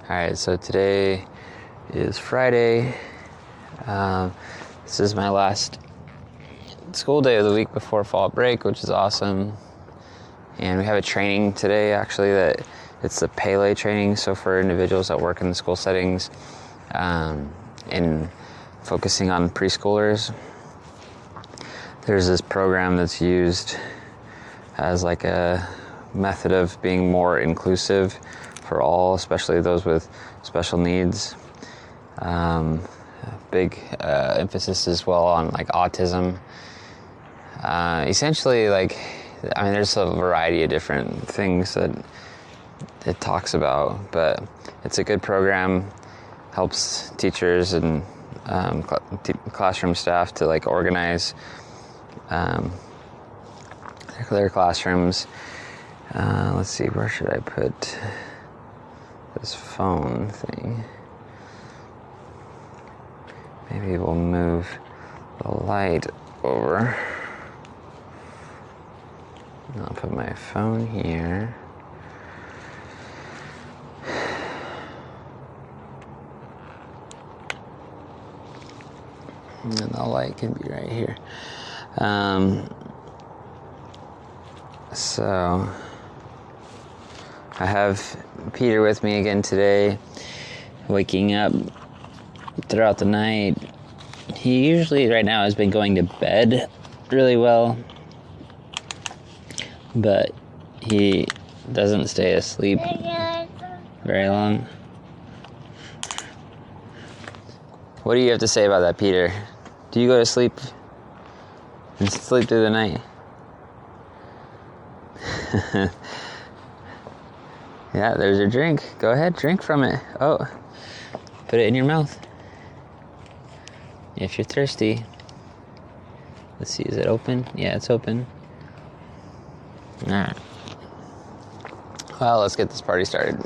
Alright, so today is Friday. This is my last school day of the week before fall break, which is awesome. And we have a training today, actually, that it's the Pele training, so for individuals that work in the school settings, and focusing on preschoolers. There's this program that's used as like a method of being more inclusive for all, especially those with special needs. Big emphasis as well on like autism. Essentially, there's a variety of different things that it talks about, but it's a good program. Helps teachers and classroom staff to like organize their classrooms. Let's see, where should I put this phone thing? Maybe we'll move the light over. I'll put my phone here. And the light can be right here. So I have Peter with me again today, waking up throughout the night. He usually right now has been going to bed really well, but he doesn't stay asleep very long. What do you have to say about that, Peter? Do you go to sleep and sleep through the night? Yeah, there's your drink. Go ahead, drink from it. Oh, put it in your mouth. If you're thirsty. Let's see, is it open? Yeah, it's open. Alright. Well, let's get this party started.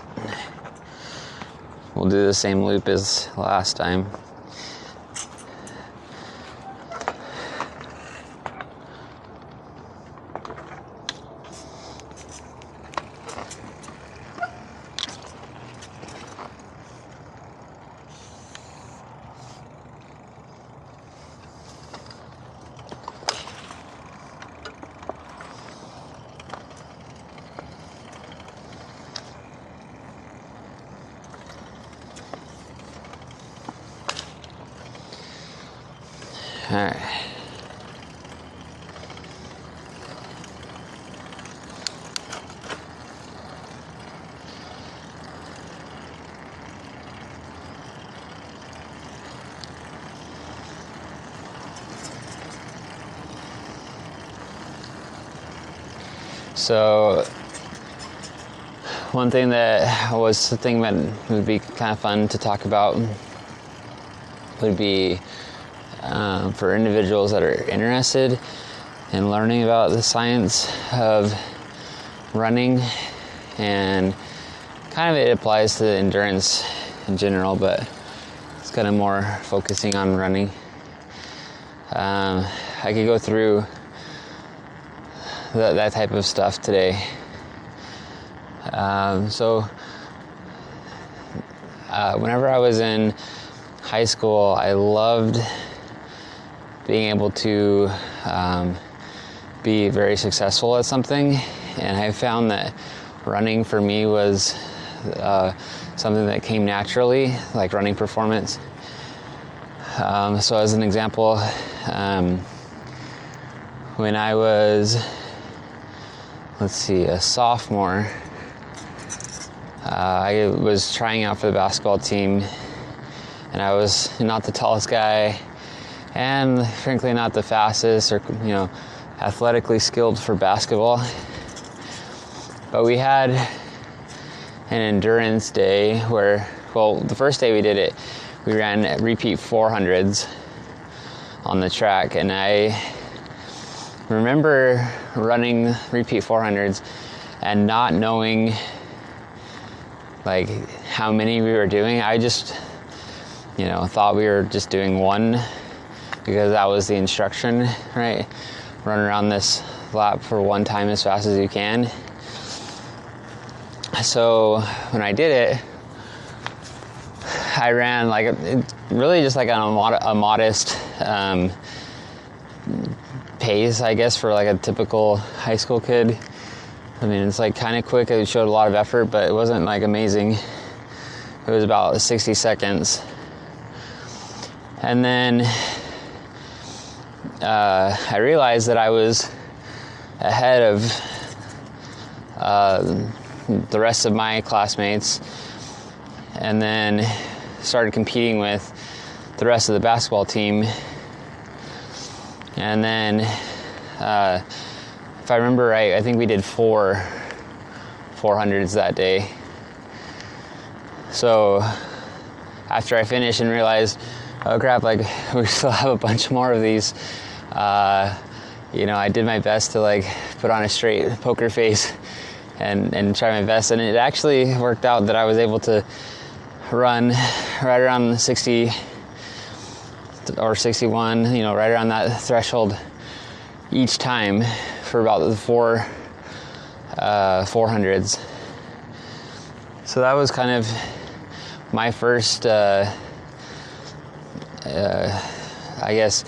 We'll do the same loop as last time. All right. So one thing that was the thing that would be kind of fun to talk about would be for individuals that are interested in learning about the science of running, and kind of it applies to endurance in general, but it's kind of more focusing on running. I could go through that type of stuff today. Whenever I was in high school, I loved being able to be very successful at something, and I found that running for me was something that came naturally, like running performance. So as an example, when I was, a sophomore, I was trying out for the basketball team, and I was not the tallest guy, and frankly not the fastest or, athletically skilled for basketball. But we had an endurance day where, the first day we did it, we ran repeat 400s on the track, and I remember running repeat 400s and not knowing how many we were doing. I just, thought we were just doing one because that was the instruction, right? Run around this lap for one time as fast as you can. So when I did it, I ran like really just like on a modest pace, I guess, for like a typical high school kid. I mean, it's like kind of quick. It showed a lot of effort, but it wasn't like amazing. It was about 60 seconds. And then I realized that I was ahead of the rest of my classmates, and then started competing with the rest of the basketball team. And then if I remember right, I think we did 400s that day. So after I finished and realized, oh crap, like we still have a bunch more of these, I did my best to like put on a straight poker face and try my best, and it actually worked out that I was able to run right around 60 or 61, right around that threshold each time for about the 400s. So that was kind of my first, I guess,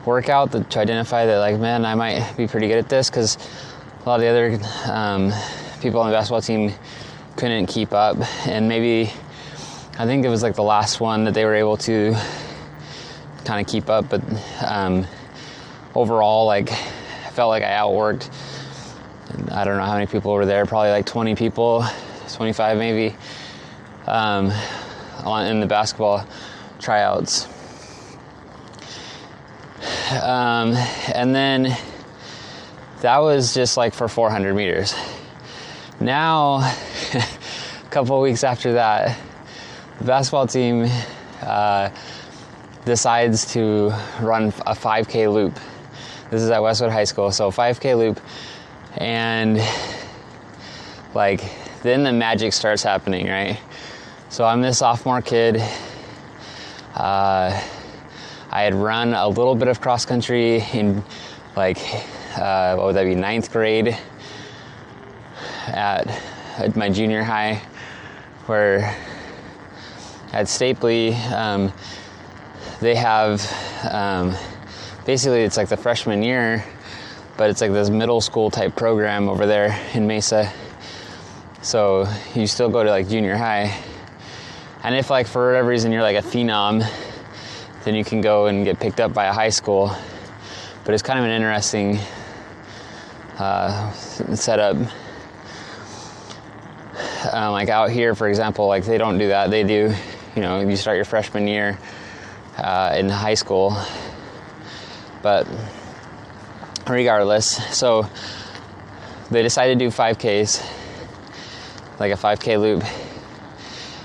workout to identify that, like, man, I might be pretty good at this, because a lot of the other people on the basketball team couldn't keep up, and maybe I think it was like the last one that they were able to kind of keep up, but overall, like, I felt like I outworked, I don't know how many people were there, probably like 20 people, 25 maybe, in the basketball tryouts. And then that was just like for 400 meters. Now, a couple of weeks after that, the basketball team decides to run a 5K loop. This is at Westwood High School, so 5K loop, and like then the magic starts happening, right? So I'm this sophomore kid. I had run a little bit of cross country in like what would that be, 9th grade at my junior high, where at Stapley they have basically it's like the freshman year, but it's like this middle school type program over there in Mesa. So you still go to like junior high, and if like for whatever reason you're like a phenom, then you can go and get picked up by a high school. But it's kind of an interesting setup. Like out here, for example, like they don't do that. They do, you start your freshman year in high school. But regardless, so they decided to do 5Ks, like a 5K loop.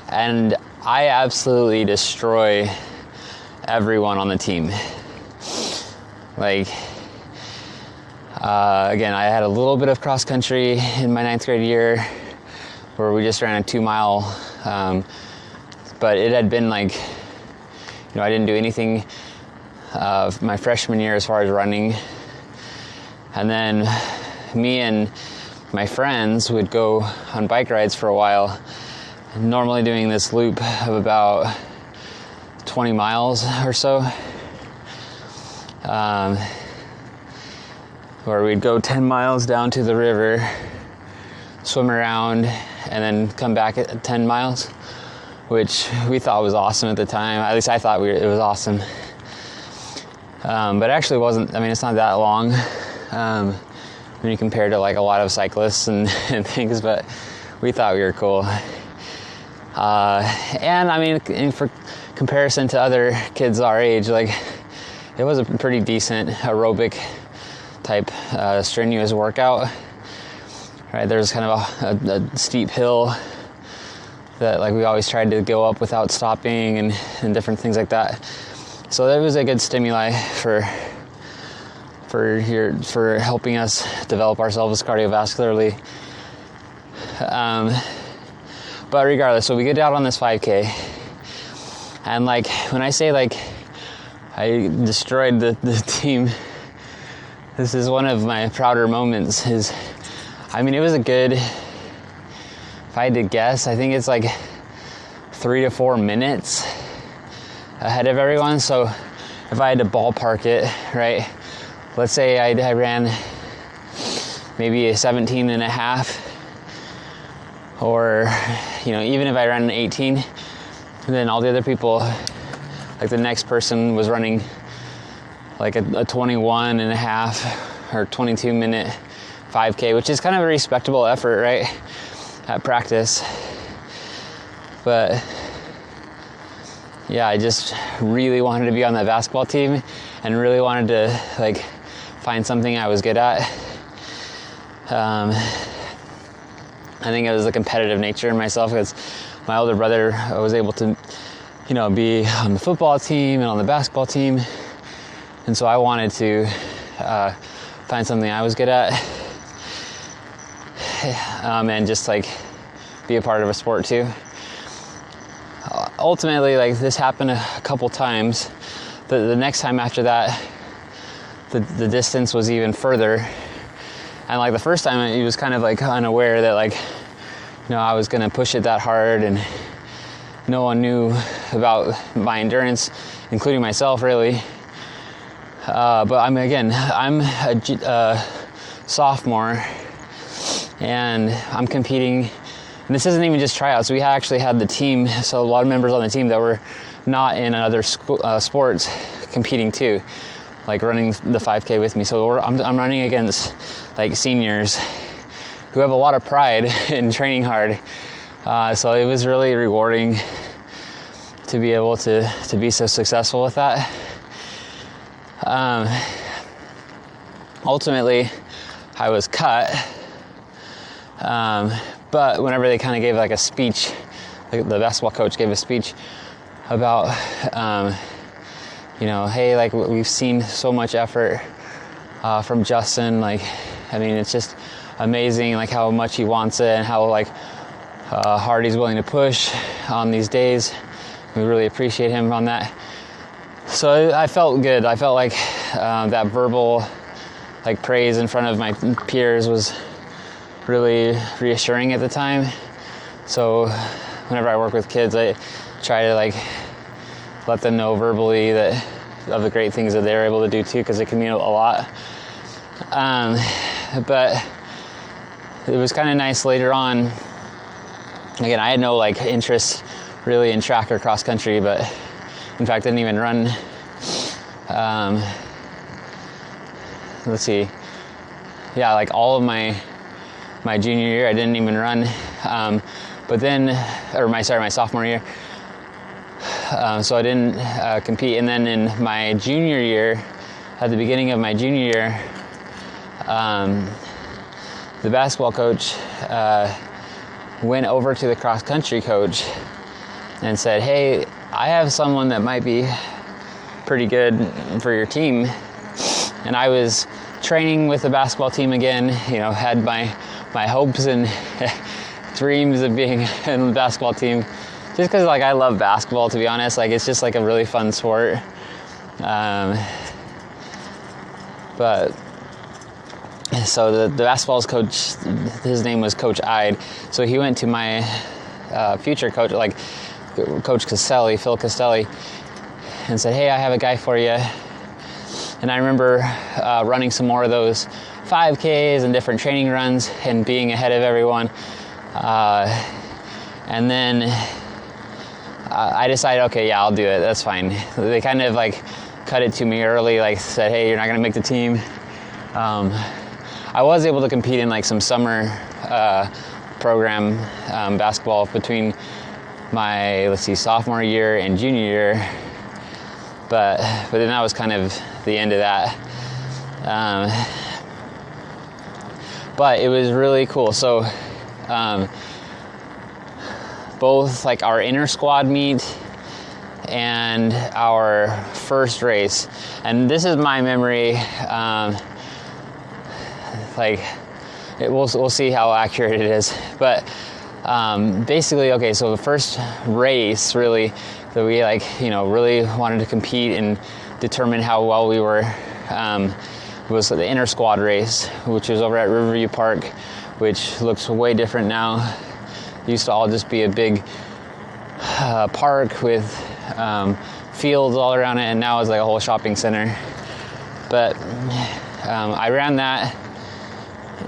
And I absolutely destroy everyone on the team. Like, again, I had a little bit of cross country in my 9th grade year where we just ran a 2-mile, but it had been like, I didn't do anything my freshman year as far as running. And then me and my friends would go on bike rides for a while, normally doing this loop of about 20 miles or so, where we'd go 10 miles down to the river, swim around, and then come back at 10 miles, which we thought was awesome at the time. At least I thought it was awesome. But it actually wasn't. I mean, it's not that long when you compare to like a lot of cyclists and things, but we thought we were cool. And I mean, for comparison to other kids our age, like it was a pretty decent aerobic type strenuous workout. Right, there's kind of a steep hill that like we always tried to go up without stopping, and different things like that. So that was a good stimuli for helping us develop ourselves cardiovascularly. But regardless, so we get out on this 5K, and like when I say like I destroyed the team, this is one of my prouder moments. It was a good, if I had to guess, I think it's like 3 to 4 minutes ahead of everyone. So if I had to ballpark it, right, let's say I ran maybe a 17 and a half, or, you know, even if I ran an 18, then all the other people, like the next person was running like a 21 and a half or 22 minute 5K, which is kind of a respectable effort, right, at practice. But yeah, I just really wanted to be on that basketball team and really wanted to like find something I was good at. I think it was the competitive nature in myself, because my older brother was able to, you know, be on the football team and on the basketball team. And so I wanted to find something I was good at, and just like be a part of a sport too. Ultimately, like this happened a couple times. The next time after that, the distance was even further. And like the first time, he was kind of like unaware that like, you know, I was gonna push it that hard, and no one knew about my endurance, including myself, really. But I'm a sophomore, and I'm competing. And this isn't even just tryouts. We actually had the team, so a lot of members on the team that were not in other sports competing too, like running the 5K with me. So I'm running against like seniors who have a lot of pride in training hard. So it was really rewarding to be able to be so successful with that. Ultimately, I was cut. But whenever they kind of gave like a speech, the basketball coach gave a speech about, you know, hey, like we've seen so much effort from Justin. Like, I mean, it's just amazing, like how much he wants it and how like hard he's willing to push on these days. We really appreciate him on that. So I felt good. I felt like that verbal like praise in front of my peers was really reassuring at the time. So whenever I work with kids, I try to like let them know verbally that of the great things that they're able to do too, because it can mean a lot. But it was kind of nice later on. Again, I had no like interest really in track or cross country, but in fact didn't even run. Let's see. Yeah, like all of my junior year, I didn't even run. But then, my sophomore year. So I didn't compete. And then in my junior year, at the beginning of my junior year, the basketball coach went over to the cross country coach and said, hey, I have someone that might be pretty good for your team. And I was training with the basketball team again, you know, had my hopes and dreams of being in the basketball team, just because like I love basketball, to be honest. Like it's just like a really fun sport. But so the basketball coach, his name was Coach Ide. So he went to my future coach, like Coach Castelli, Phil Castelli, and said, hey, I have a guy for you. And I remember running some more of those 5Ks and different training runs and being ahead of everyone. And then I decided, okay, yeah, I'll do it. That's fine. They kind of like cut it to me early, like said, hey, you're not going to make the team. I was able to compete in like some summer program basketball between my, sophomore year and junior year. But then that was kind of the end of that. But it was really cool. So both like our inner squad meet and our first race, and this is my memory, we'll see how accurate it is, but basically, okay, so the first race really that we really wanted to compete and determine how well we were was the inter squad race, which was over at Riverview Park, which looks way different now. It used to all just be a big park with fields all around it, and now it's like a whole shopping center. But I ran that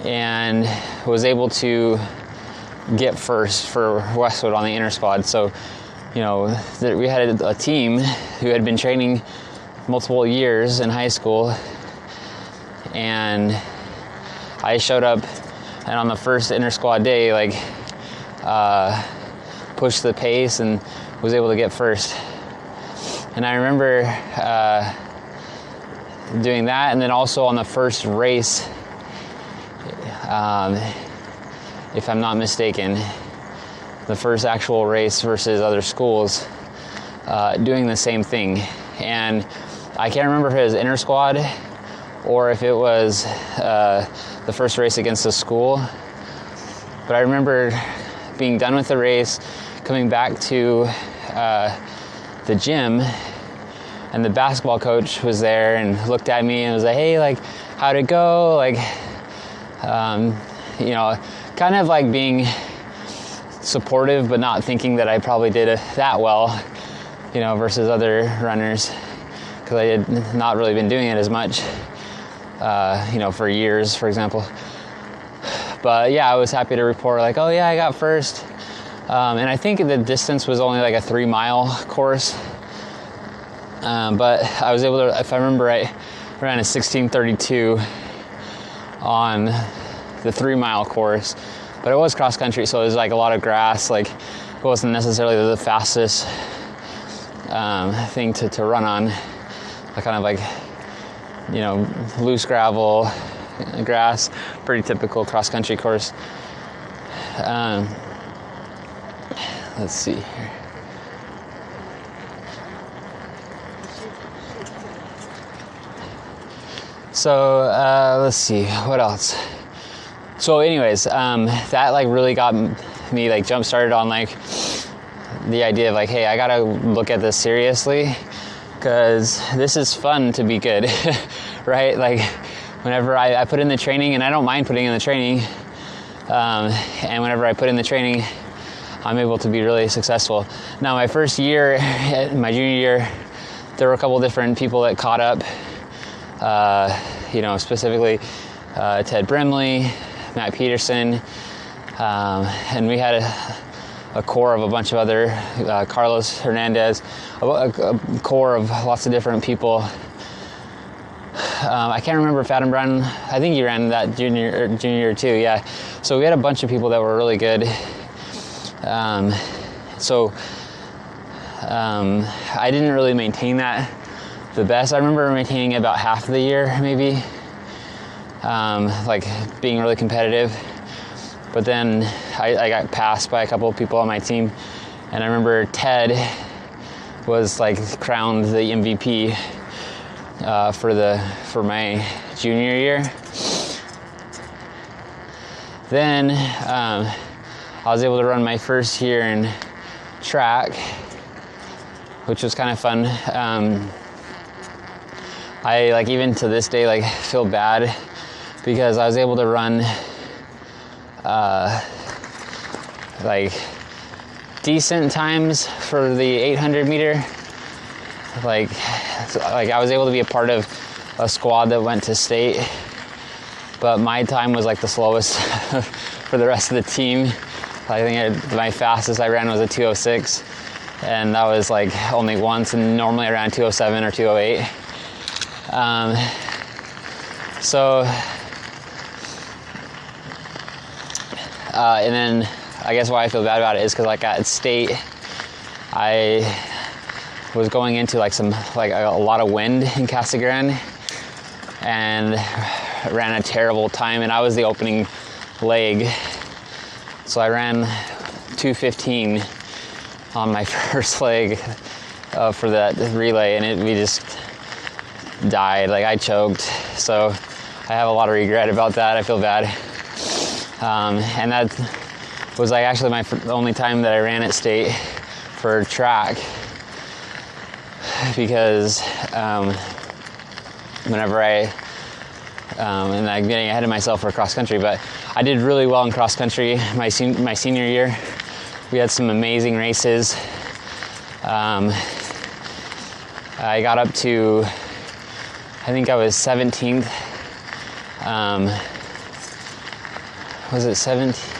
and was able to get first for Westwood on the inter squad. So, you know, we had a team who had been training multiple years in high school, and I showed up, and on the first inter squad day, like, pushed the pace and was able to get first. And I remember doing that, and then also on the first race, if I'm not mistaken, the first actual race versus other schools, doing the same thing. And I can't remember if it was inter squad or if it was the first race against the school, but I remember being done with the race, coming back to the gym, and the basketball coach was there and looked at me and was like, "Hey, like, how'd it go?" Like, you know, kind of like being supportive, but not thinking that I probably did it that well, you know, versus other runners, because I had not really been doing it as much, you know, for years, for example. But yeah, I was happy to report, like, oh yeah, I got first. And I think the distance was only like a 3-mile course. But I was able to, if I remember right, ran a 16:32 on the 3-mile course. But it was cross country, so it was like a lot of grass. Like, it wasn't necessarily the fastest thing to run on. I kind of like, you know, loose gravel, grass, pretty typical cross country course. Let's see here. So let's see, what else? So anyways, that like really got me like jump started on like the idea of like, hey, I gotta look at this seriously, because this is fun to be good, right? Like, whenever I put in the training, and I don't mind putting in the training, and whenever I put in the training, I'm able to be really successful. Now, my first year, my junior year, there were a couple different people that caught up, you know, specifically Ted Brimley, Matt Peterson, and we had a core of a bunch of other, Carlos Hernandez, a core of lots of different people. I can't remember if Adam Brown, I think he ran that junior year too, yeah. So we had a bunch of people that were really good. I didn't really maintain that the best. I remember maintaining about half of the year, maybe, like being really competitive. But then I got passed by a couple of people on my team, and I remember Ted was like crowned the MVP for my junior year. Then I was able to run my first year in track, which was kind of fun. I like even to this day like feel bad because I was able to run like decent times for the 800 meter. Like I was able to be a part of a squad that went to state, but my time was like the slowest for the rest of the team. I think my fastest I ran was a 2:06, and that was like only once, and normally I ran 2:07 or 2:08. And then I guess why I feel bad about it is because like at state, I was going into like a lot of wind in Casa Grande, and ran a terrible time, and I was the opening leg. So I ran 2:15 on my first leg for that relay, and we just died. Like I choked. So I have a lot of regret about that. I feel bad. And that was like actually the only time that I ran at state for track, because whenever and I'm getting ahead of myself for cross country, but I did really well in cross country my senior year. We had some amazing races. I got up to, I think I was 17th. Was it 17th?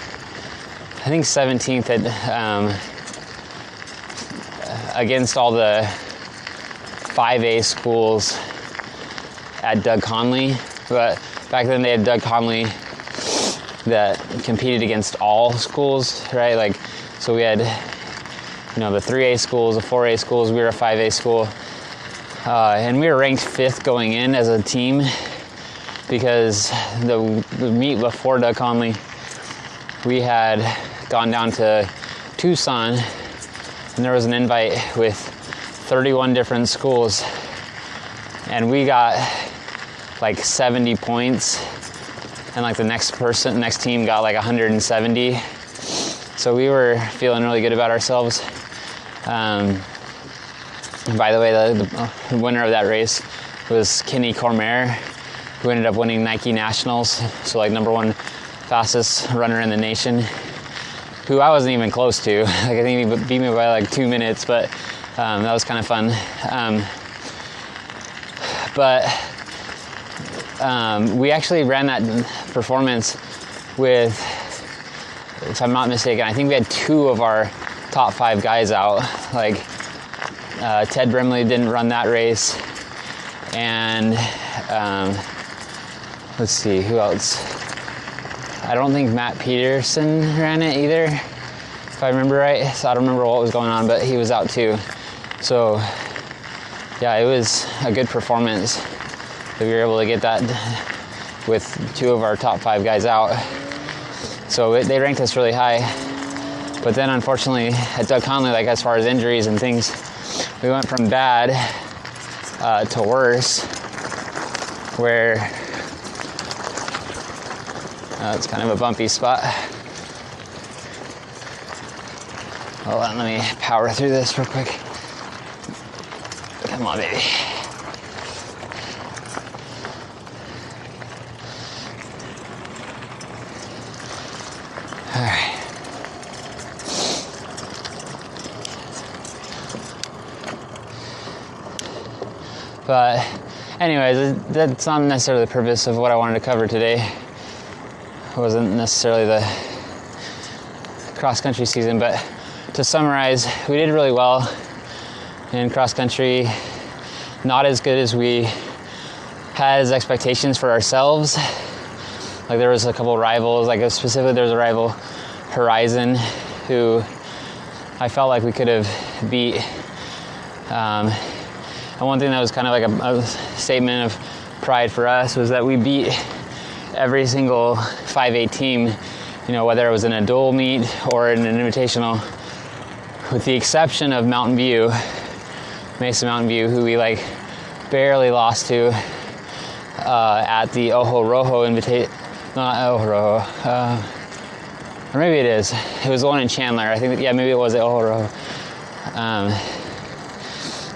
I think 17th at, against all the 5A schools at Doug Conley. But back then they had Doug Conley that competed against all schools, right? Like, so we had, you know, the 3A schools, the 4A schools, we were a 5A school. And we were ranked 5th going in as a team because the meet before Doug Conley, we had gone down to Tucson and there was an invite with 31 different schools and we got like 70 points and like the next team got like 170. So we were feeling really good about ourselves. By the way, the winner of that race was Kenny Cormier, who ended up winning Nike Nationals, so like #1 fastest runner in the nation, who I wasn't even close to. Like I think he beat me by like 2 minutes, but that was kind of fun. We actually ran that performance with, if I'm not mistaken, I think we had 2 of our top 5 guys out. Like Ted Brimley didn't run that race, and let's see, who else? I don't think Matt Peterson ran it either, if I remember right. So I don't remember what was going on, but he was out too. So yeah, it was a good performance that we were able to get that with 2 of our top 5 guys out. So they ranked us really high. But then unfortunately at Doug Conley, like as far as injuries and things, we went from bad to worse, where it's kind of a bumpy spot. Hold on, let me power through this real quick. Come on, baby. All right. But anyways, that's not necessarily the purpose of what I wanted to cover today. It wasn't necessarily the cross-country season, but to summarize, we did really well in cross-country. Not as good as we had as expectations for ourselves. Like there was a couple rivals, like specifically there was a rival, Horizon, who I felt like we could have beat. And one thing that was kind of like a statement of pride for us was that we beat every single 5A team, you know, whether it was in a dual meet or in an invitational, with the exception of Mountain View, Mesa Mountain View, who we like barely lost to at the Ojo Rojo invitation. Not Ojo Rojo, or maybe it is. It was the one in Chandler. I think, yeah, maybe it was at Ojo Rojo.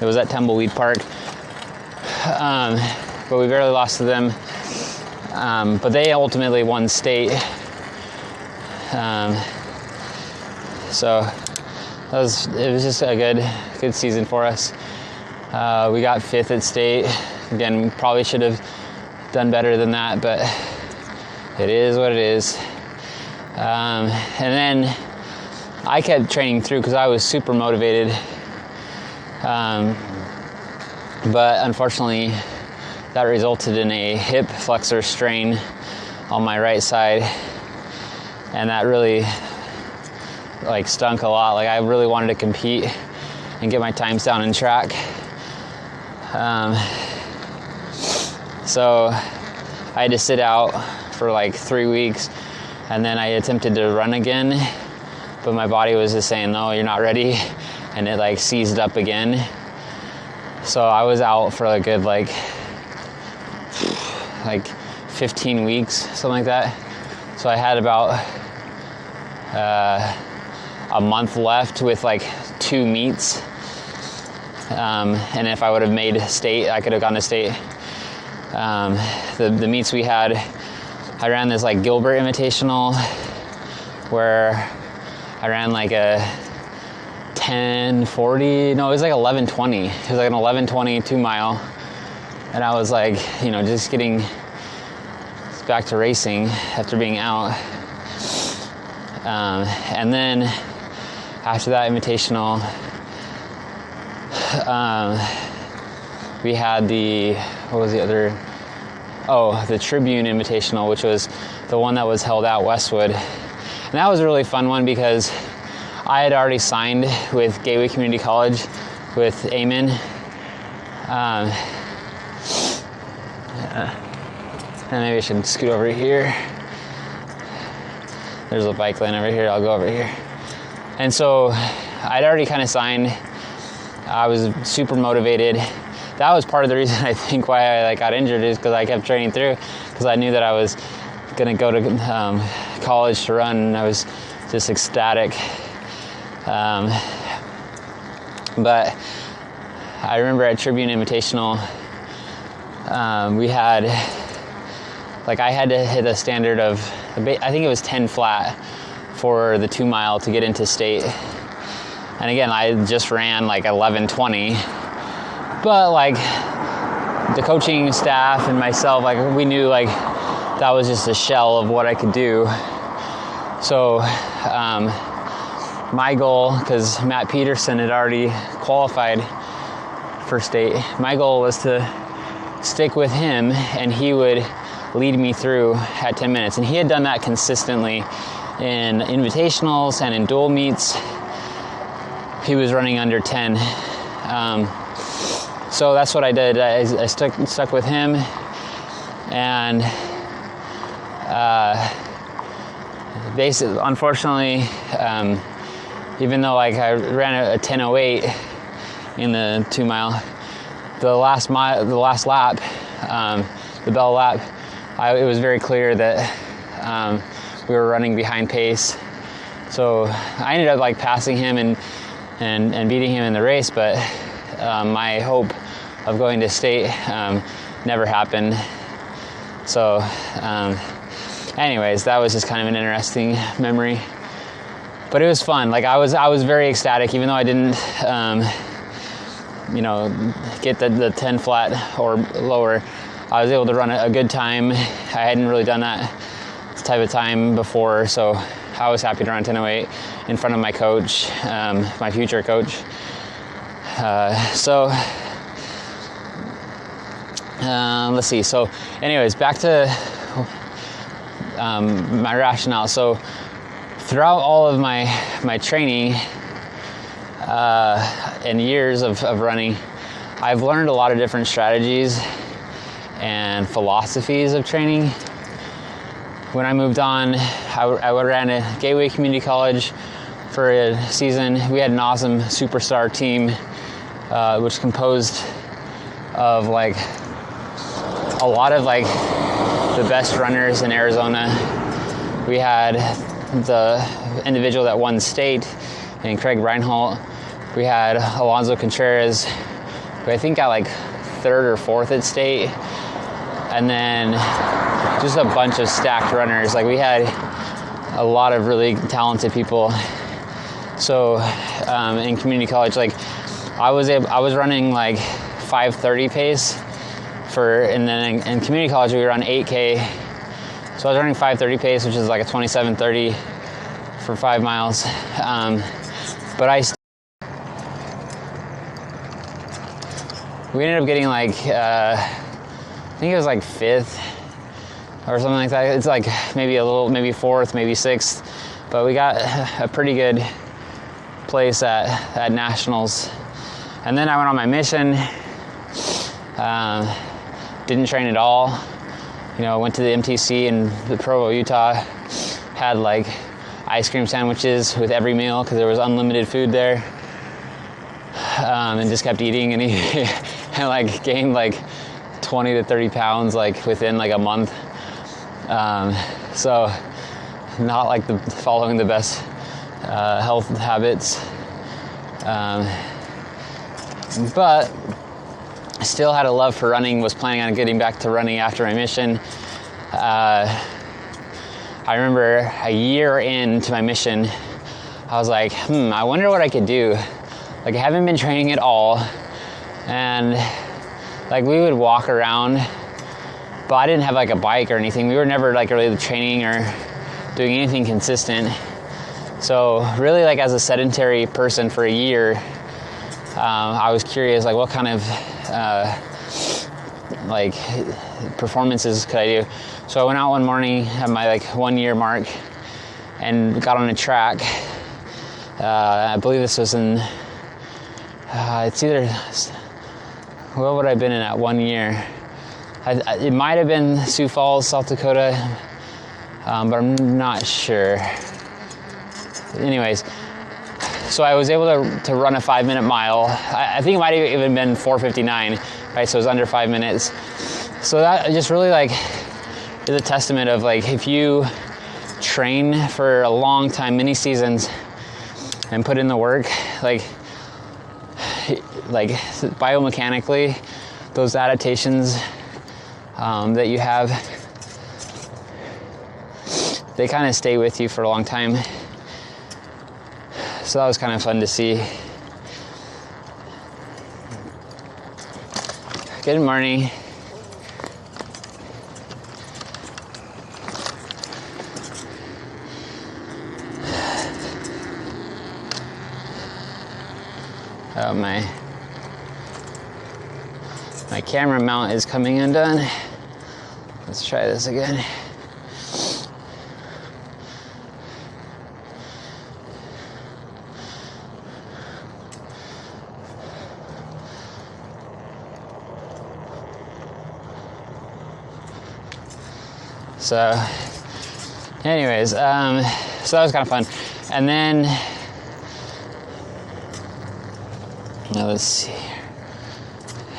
It was at Tumbleweed Park. But we barely lost to them. But they ultimately won state. So it was just a good season for us. We got 5th at state. Again, we probably should have done better than that, but it is what it is. And then I kept training through because I was super motivated. But unfortunately, that resulted in a hip flexor strain on my right side, and that really like stunk a lot. Like I really wanted to compete and get my times down in track. So I had to sit out for like 3 weeks, and then I attempted to run again, but my body was just saying, no, you're not ready, and it like seized up again. So I was out for a good like 15 weeks, something like that. So I had about a month left with like 2 meets. And if I would have made state, I could have gone to state. The meets we had, I ran this like Gilbert Invitational where I ran like a 10:40. No, it was like 11:20. It was like an 11:20 2-mile. And I was like, just getting back to racing after being out. And then after that invitational, we had the Tribune Invitational, which was the one that was held out Westwood. And that was a really fun one because I had already signed with Gateway Community College with Eamon. And maybe I should scoot over here. There's a bike lane over here. I'll go over here. And so I'd already kind of signed. I was super motivated. That was part of the reason I think why I got injured, is because I kept training through, because I knew that I was going to go to college to run, and I was just ecstatic. But I remember at Tribune Invitational, we had, I had to hit a standard of, I think it was 10 flat for the 2-mile to get into state. And again, I just ran 11:20, but the coaching staff and myself, we knew that was just a shell of what I could do. So my goal, because Matt Peterson had already qualified for state, my goal was to stick with him and he would lead me through at 10 minutes. And he had done that consistently in invitationals and in dual meets. He was running under 10. So that's what I did. I stuck with him, and basically, unfortunately, even though I ran a 10:08 in the 2-mile, the last lap, the bell lap, it was very clear that we were running behind pace. So I ended up passing him and beating him in the race, but my hope of going to state never happened. So anyways, that was just kind of an interesting memory, but it was fun. I was very ecstatic, even though I didn't get the 10 flat or lower. I was able to run a good time. I hadn't really done that type of time before, so I was happy to run 10:08 in front of my coach, my future coach. Let's see. So anyways, back to my rationale. So throughout all of my training and years of running, I've learned a lot of different strategies and philosophies of training. When I moved on, I ran a Gateway Community College for a season. We had an awesome superstar team, which composed of a lot of the best runners in Arizona. We had the individual that won state, and Craig Reinhold. We had Alonzo Contreras, who I think got 3rd or 4th at state, and then just a bunch of stacked runners. We had a lot of really talented people. So in community college, I was running 5:30 pace and then in community college we run 8K. So I was running 5:30 pace, which is a 27:30 for 5 miles. But we ended up getting I think it was 5th or something like that. It's maybe 4th, maybe 6th, but we got a pretty good place at nationals. And then I went on my mission. Didn't train at all. Went to the MTC in the Provo, Utah. Had ice cream sandwiches with every meal because there was unlimited food there. And just kept eating and eating, and gained 20 to 30 pounds within a month. So not following the best health habits, but I still had a love for running. Was planning on getting back to running after my mission. I remember a year into my mission, I was like, I wonder what I could do. Like, I haven't been training at all, and like we would walk around, but I didn't have like a bike or anything. We were never like really training or doing anything consistent. So really, like as a sedentary person for a year, I was curious, like what kind of like performances could I do? So I went out one morning at my like 1 year mark and got on a track. I believe this was in, it's either, what would I have been in at 1 year? It might have been Sioux Falls, South Dakota, but I'm not sure. Anyways, so I was able to run a 5-minute mile. I think it might have even been 4:59, right? So it was under 5 minutes. So that just really like is a testament of like, if you train for a long time, many seasons, and put in the work, like biomechanically, those adaptations that you have, they kind of stay with you for a long time. So that was kind of fun to see. Good morning. Oh, my camera mount is coming undone. Let's try this again. So anyways, so that was kind of fun. And then, now let's see.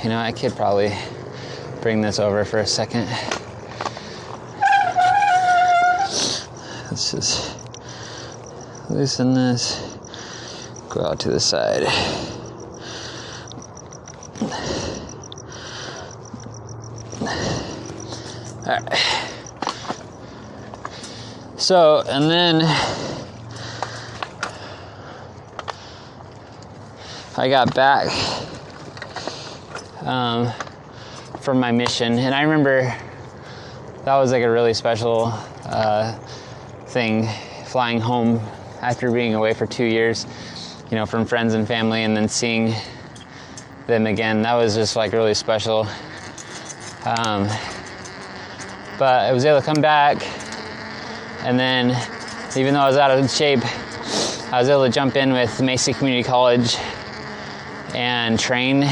You know, I could probably bring this over for a second. Let's just loosen this, go out to the side. All right. So, and then I got back from my mission, and I remember that was like a really special thing, flying home after being away for 2 years, you know, from friends and family, and then seeing them again. That was just like really special. But I was able to come back, and then even though I was out of shape, I was able to jump in with Mesa Community College and train.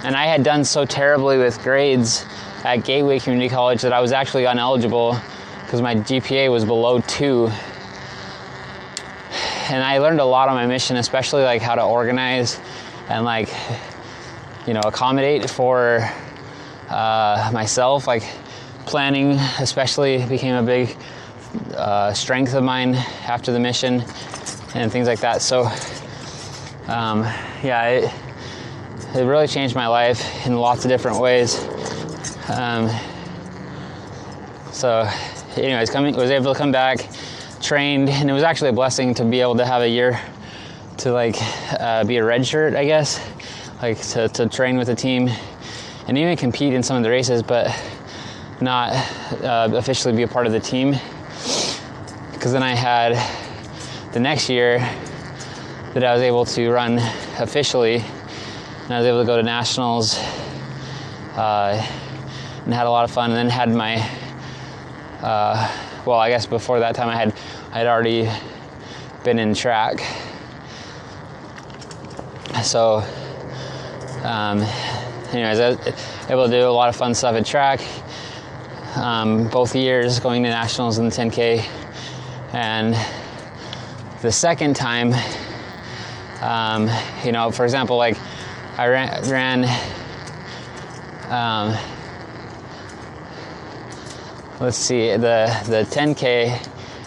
And I had done so terribly with grades at Gateway Community College that I was actually ineligible because my GPA was below 2. And I learned a lot on my mission, especially like how to organize and like, you know, accommodate for myself. Like planning especially became a big strength of mine after the mission and things like that. So yeah, it really changed my life in lots of different ways. So anyways, was able to come back, trained, and it was actually a blessing to be able to have a year to like be a red shirt, I guess, like to train with the team and even compete in some of the races, but not officially be a part of the team. Because then I had the next year that I was able to run officially, and I was able to go to nationals and had a lot of fun. And then had my well, I guess before that time I had already been in track. So anyways, I was able to do a lot of fun stuff at track, both years, going to nationals in the 10K. And the second time, you know, for example, like I ran let's see, the 10K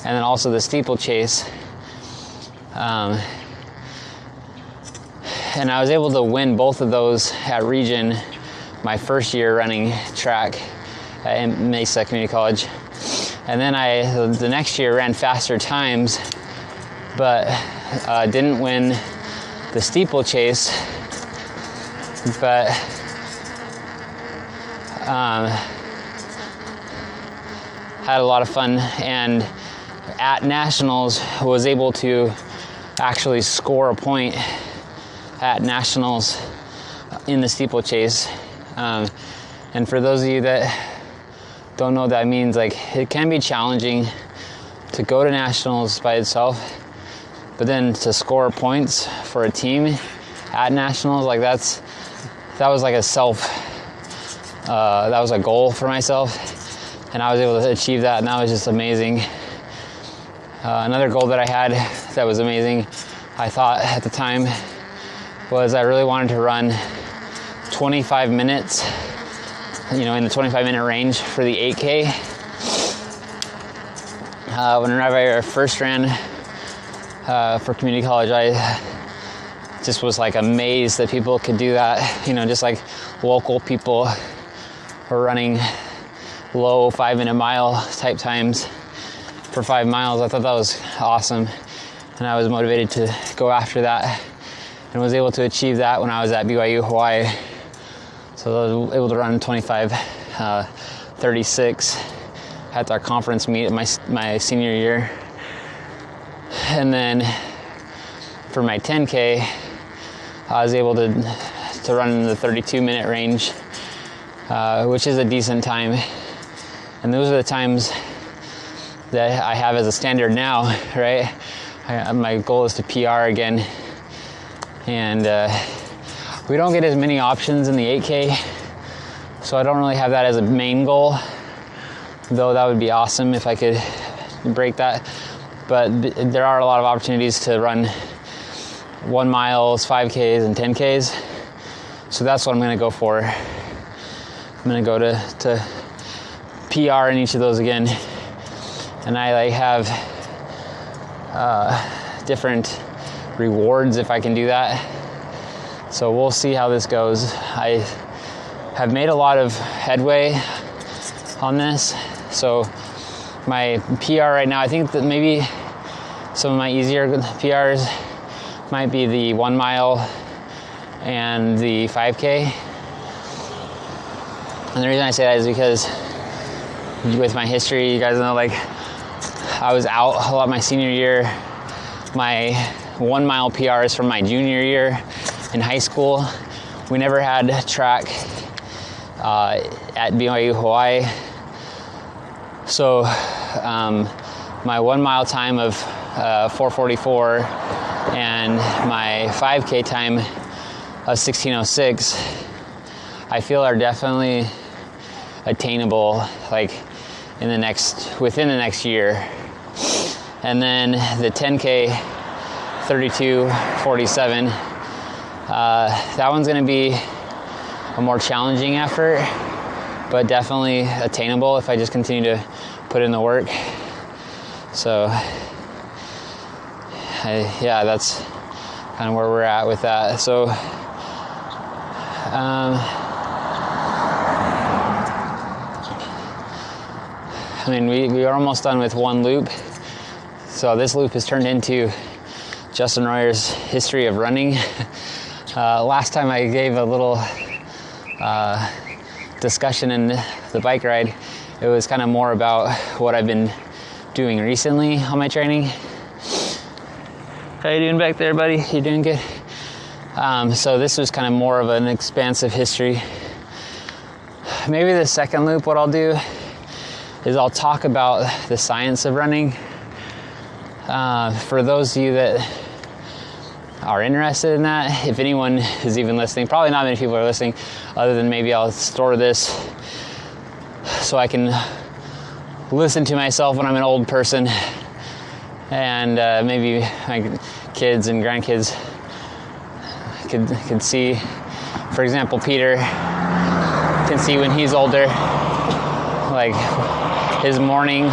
and then also the steeplechase. And I was able to win both of those at region my first year running track at Mesa Community College. And then the next year ran faster times but didn't win the steeplechase. But had a lot of fun, and at nationals was able to actually score a point at nationals in the steeplechase. And for those of you that don't know what that means, like, it can be challenging to go to nationals by itself, but then to score points for a team at nationals, like that was like that was a goal for myself, and I was able to achieve that, and that was just amazing. Another goal that I had that was amazing, I thought at the time, was I really wanted to run 25 minutes, in the 25-minute range for the 8K. Whenever I first ran for community college, I just was like amazed that people could do that. Just like local people were running low 5-minute mile type times for 5 miles. I thought that was awesome, and I was motivated to go after that, and was able to achieve that when I was at BYU Hawaii. So I was able to run 25:36 at our conference meet my senior year. And then for my 10K, I was able to run in the 32-minute range, which is a decent time. And those are the times that I have as a standard now, right? My goal is to PR again. And we don't get as many options in the 8K, so I don't really have that as a main goal, though that would be awesome if I could break that. But there are a lot of opportunities to run 1 miles, 5Ks, and 10Ks, so that's what I'm going to go for. I'm going to go to PR in each of those again, and I have different rewards if I can do that. So we'll see how this goes. I have made a lot of headway on this. So my PR right now, I think that maybe some of my easier PRs might be the 1 mile and the 5K. And the reason I say that is because with my history, you guys know, like, I was out a lot my senior year. My 1 mile PRs from my junior year in high school. We never had track at BYU Hawaii. So my 1 mile time of 4:44 and my 5K time of 16:06, I feel are definitely attainable, like within the next year. And then the 10K, 32:47. That one's going to be a more challenging effort, but definitely attainable if I just continue to put in the work. So, that's kind of where we're at with that. So, we are almost done with one loop. So this loop has turned into Justin Royer's history of running. Last time I gave a little discussion in the bike ride, it was kind of more about what I've been doing recently on my training. How you doing back there, buddy? You doing good? So this was kind of more of an expansive history. Maybe the second loop, what I'll do is I'll talk about the science of running. For those of you that are interested in that, if anyone is even listening, probably not many people are listening, other than maybe I'll store this so I can listen to myself when I'm an old person, and maybe my kids and grandkids could see. For example, Peter can see when he's older, like his morning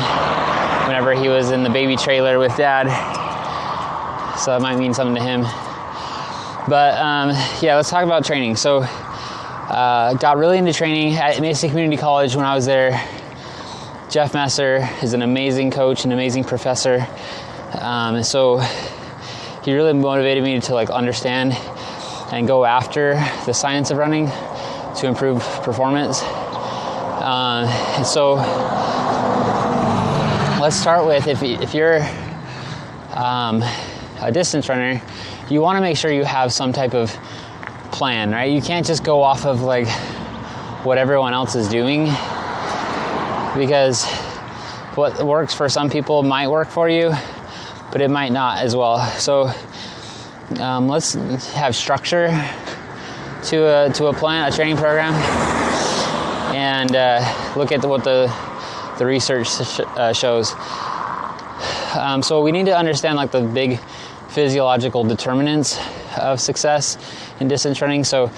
whenever he was in the baby trailer with Dad. So that might mean something to him. But let's talk about training. So got really into training at Mesa Community College when I was there. Jeff Messer is an amazing coach, an amazing professor. And so he really motivated me to like understand and go after the science of running to improve performance. And so let's start with if you're a distance runner, you want to make sure you have some type of plan, right? You can't just go off of like what everyone else is doing, because what works for some people might work for you, but it might not as well. So let's have structure to a plan, a training program, and look at what the research shows. So we need to understand like the big physiological determinants of success in distance running. So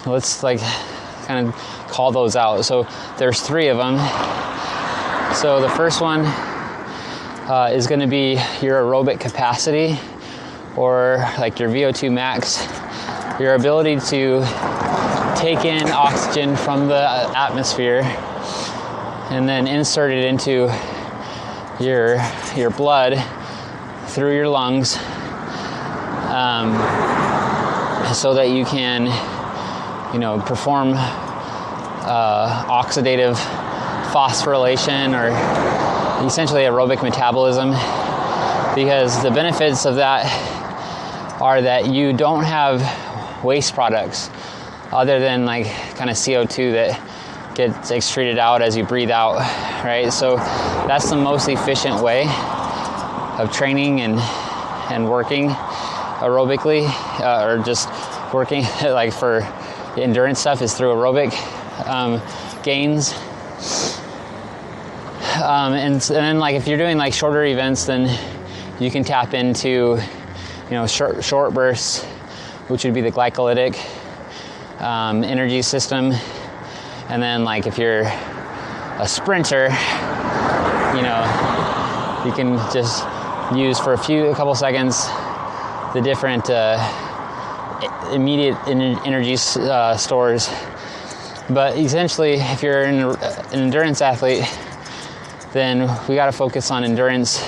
let's like kind of call those out. So there's 3 of them. So the first one is going to be your aerobic capacity, or like your VO2 max, your ability to take in oxygen from the atmosphere and then insert it into your blood through your lungs, so that you can, perform oxidative phosphorylation, or essentially aerobic metabolism. Because the benefits of that are that you don't have waste products other than like kind of CO2 that gets excreted out as you breathe out, right? So that's the most efficient way of training and working aerobically, or just working like for endurance stuff, is through aerobic gains. And then like if you're doing like shorter events, then you can tap into short bursts, which would be the glycolytic energy system. And then like if you're a sprinter, you can just use for a couple seconds the different immediate energy stores. But essentially, if you're an endurance athlete, then we got to focus on endurance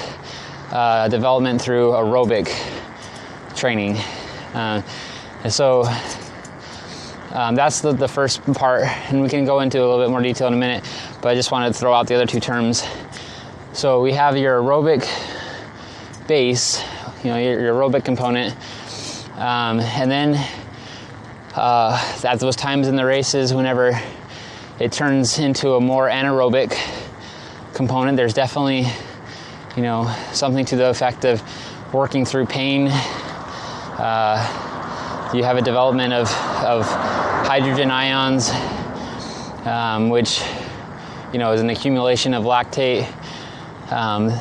development through aerobic training. And so that's the first part, and we can go into a little bit more detail in a minute, but I just wanted to throw out the other 2 terms. So we have your aerobic base, your aerobic component, and then at those times in the races, whenever it turns into a more anaerobic component, there's definitely something to the effect of working through pain. You have a development of hydrogen ions, which is an accumulation of lactate, and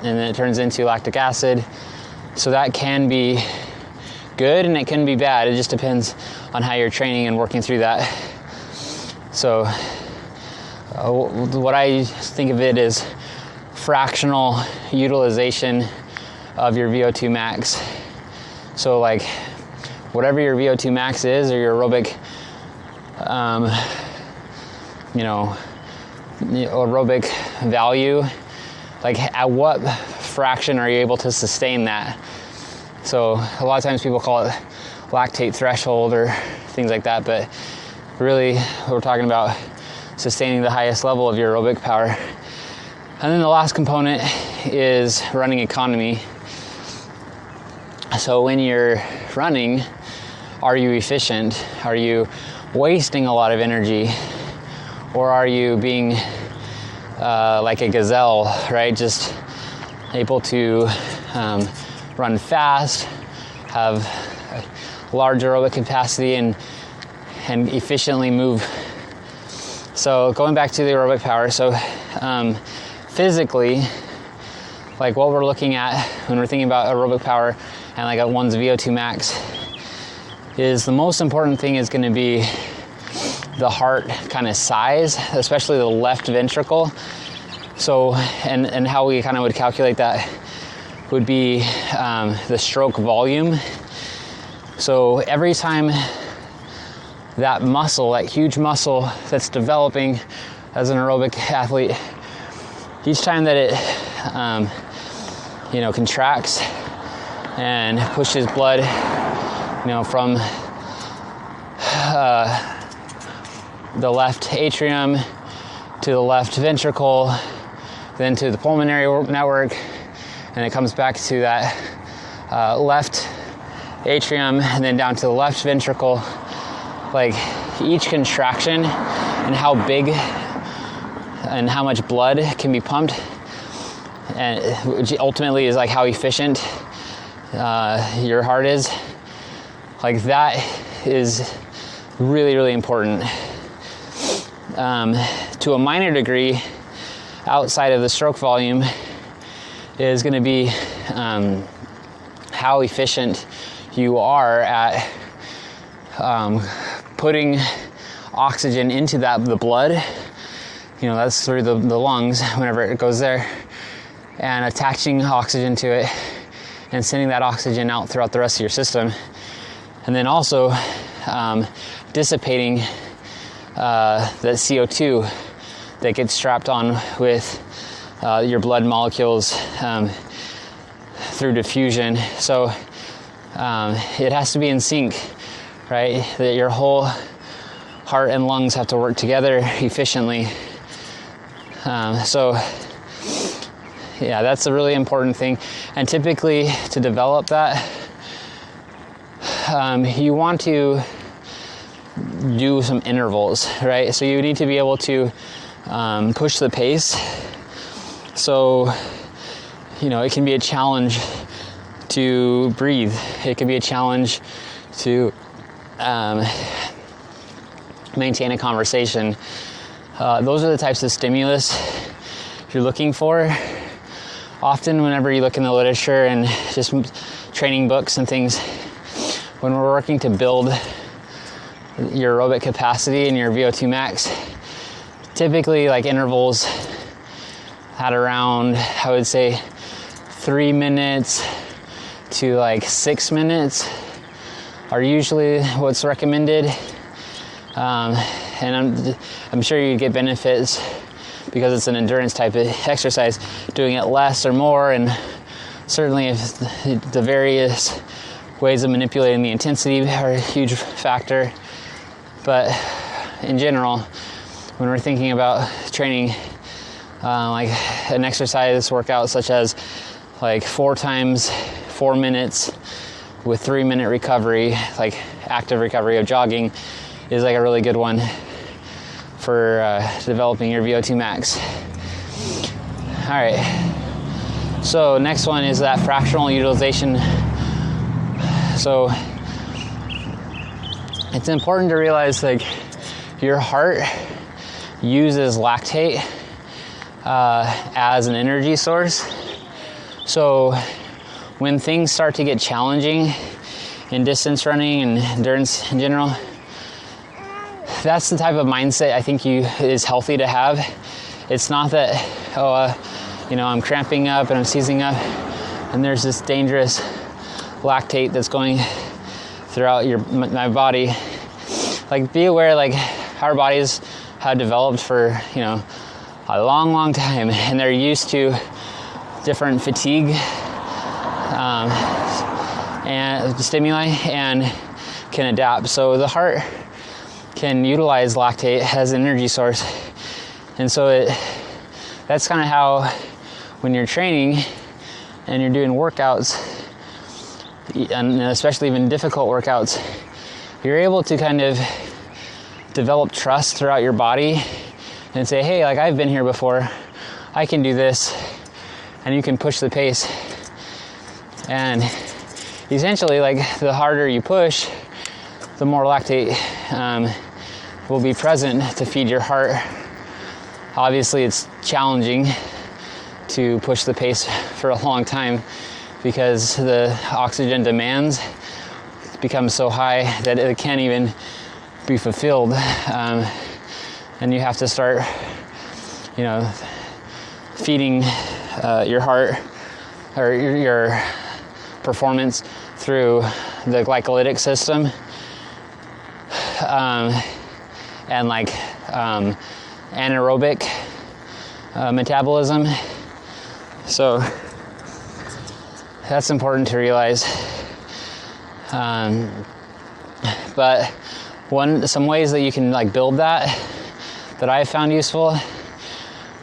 then it turns into lactic acid. So that can be good and it can be bad. It just depends on how you're training and working through that. So what I think of it is fractional utilization of your VO2 max. So like whatever your VO2 max is, or your aerobic aerobic value, like at what fraction are you able to sustain that? So a lot of times people call it lactate threshold or things like that, but really we're talking about sustaining the highest level of your aerobic power. And then the last component is running economy. So when you're running, are you efficient? Are you wasting a lot of energy? Or are you being like a gazelle, right? Just able to run fast, have a large aerobic capacity, and efficiently move. So going back to the aerobic power, so physically, like what we're looking at when we're thinking about aerobic power and like one's VO2 max, is the most important thing is going to be the heart kind of size, especially the left ventricle. So, and how we kind of would calculate that would be the stroke volume. So every time that muscle, that huge muscle that's developing as an aerobic athlete, each time that it contracts and pushes blood, from the left atrium to the left ventricle, then to the pulmonary network, and it comes back to that left atrium and then down to the left ventricle. Like each contraction and how big and how much blood can be pumped, and which ultimately is like how efficient your heart is. Like that is really, really important. To a minor degree, outside of the stroke volume, is going to be how efficient you are at putting oxygen into the blood. That's through the lungs whenever it goes there, and attaching oxygen to it and sending that oxygen out throughout the rest of your system. And then also dissipating that CO2 that gets strapped on with your blood molecules through diffusion. So it has to be in sync, right? That your whole heart and lungs have to work together efficiently. So yeah, that's a really important thing. And typically to develop that, you want to do some intervals, right? So you need to be able to push the pace. So, it can be a challenge to breathe. It can be a challenge to maintain a conversation. Those are the types of stimulus you're looking for. Often whenever you look in the literature and just training books and things, when we're working to build your aerobic capacity and your VO2 max, typically like intervals at around, I would say, 3 minutes to like 6 minutes are usually what's recommended. And I'm sure you get benefits because it's an endurance type of exercise, doing it less or more, and certainly if the various ways of manipulating the intensity are a huge factor. But in general, when we're thinking about training like an exercise workout such as like 4 times 4 minutes with 3-minute recovery, like active recovery of jogging, is like a really good one for developing your VO2 max. All right, so next one is that fractional utilization. So it's important to realize like your heart uses lactate as an energy source. So when things start to get challenging in distance running and endurance in general, that's the type of mindset I think is healthy to have. It's not that, I'm cramping up and I'm seizing up and there's this dangerous lactate that's going throughout my body. Like, be aware, like, our bodies have developed for, a long, long time, and they're used to different fatigue and stimuli and can adapt. So the heart can utilize lactate as an energy source. And so that's kind of how, when you're training and you're doing workouts, and especially even difficult workouts, you're able to kind of develop trust throughout your body and say, hey, like, I've been here before, I can do this, and you can push the pace. And essentially, like, the harder you push, the more lactate will be present to feed your heart. Obviously, it's challenging to push the pace for a long time because the oxygen demands become so high that it can't even be fulfilled. And you have to start, feeding your heart or your performance through the glycolytic system and like anaerobic metabolism. So that's important to realize. But some ways that you can like build that I've found useful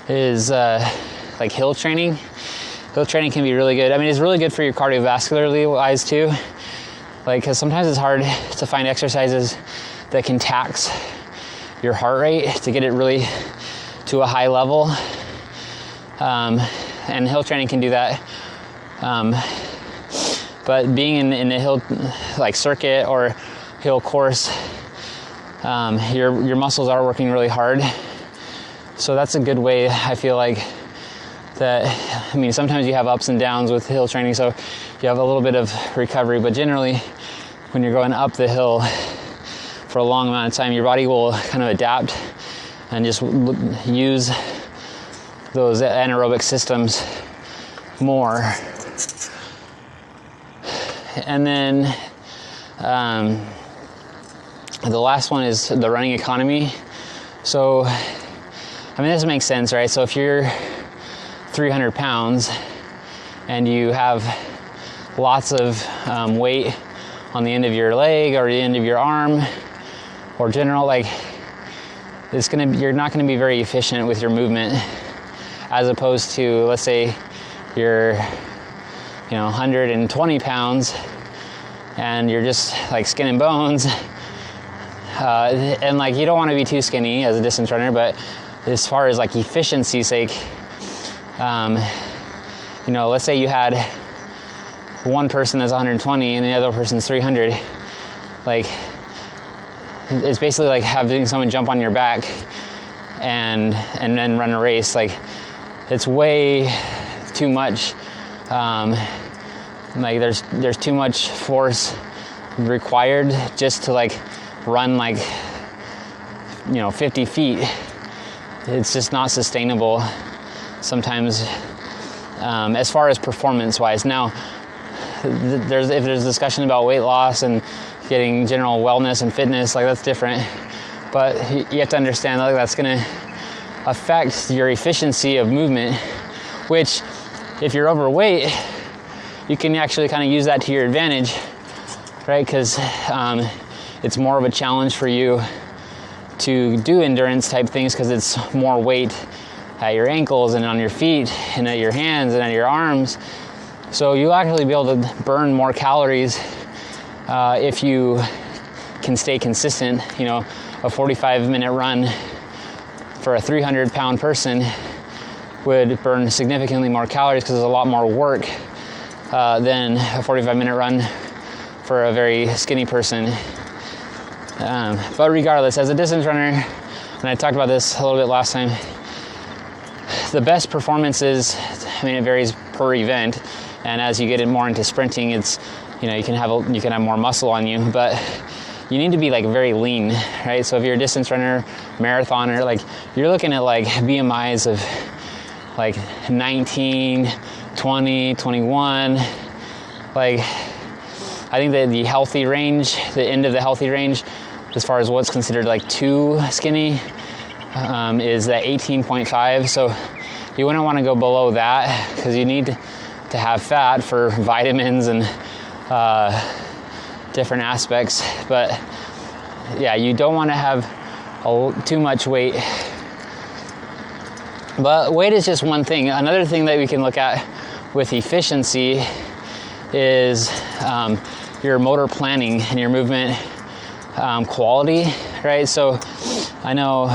is like hill training. Hill training can be really good. I mean, it's really good for your cardiovascularly wise too. Like, cause sometimes it's hard to find exercises that can tax your heart rate to get it really to a high level. And hill training can do that. But being in a hill like circuit or hill course, your muscles are working really hard. So that's a good way, I feel like, that, I mean, sometimes you have ups and downs with hill training, so you have a little bit of recovery, but generally when you're going up the hill for a long amount of time, your body will kind of adapt and just use those anaerobic systems more. And then the last one is the running economy. So, I mean, this makes sense, right? So if you're 300 pounds and you have lots of weight on the end of your leg or the end of your arm or general, like, you're not gonna be very efficient with your movement, as opposed to, let's say you're 120 pounds and you're just like skin and bones, and like you don't want to be too skinny as a distance runner, but as far as like efficiency's sake, let's say you had one person that's 120 and the other person's 300, like it's basically like having someone jump on your back and then run a race. Like, it's way too much. Like there's too much force required just to like run like 50 feet. It's just not sustainable sometimes, as far as performance wise. Now if there's discussion about weight loss and getting general wellness and fitness, like that's different, but you have to understand that that's going to affect your efficiency of movement, which if you're overweight, you can actually kind of use that to your advantage, right? Because it's more of a challenge for you to do endurance type things because it's more weight at your ankles and on your feet and at your hands and at your arms. So you'll actually be able to burn more calories if you can stay consistent. A 45-minute run for a 300-pound person would burn significantly more calories because there's a lot more work than a 45-minute run for a very skinny person. But regardless, as a distance runner, and I talked about this a little bit last time, the best performances, it varies per event, and as you get more into sprinting, it's, you can have more muscle on you, but you need to be like very lean, right? So if you're a distance runner, marathoner, like you're looking at like BMIs of like 19, 20, 21. Like, I think that the healthy range, the end of the healthy range, as far as what's considered like too skinny, is that 18.5. So you wouldn't want to go below that because you need to have fat for vitamins and different aspects. But yeah, you don't want to have too much weight. But weight is just one thing. Another thing that we can look at with efficiency is your motor planning and your movement quality, right? So I know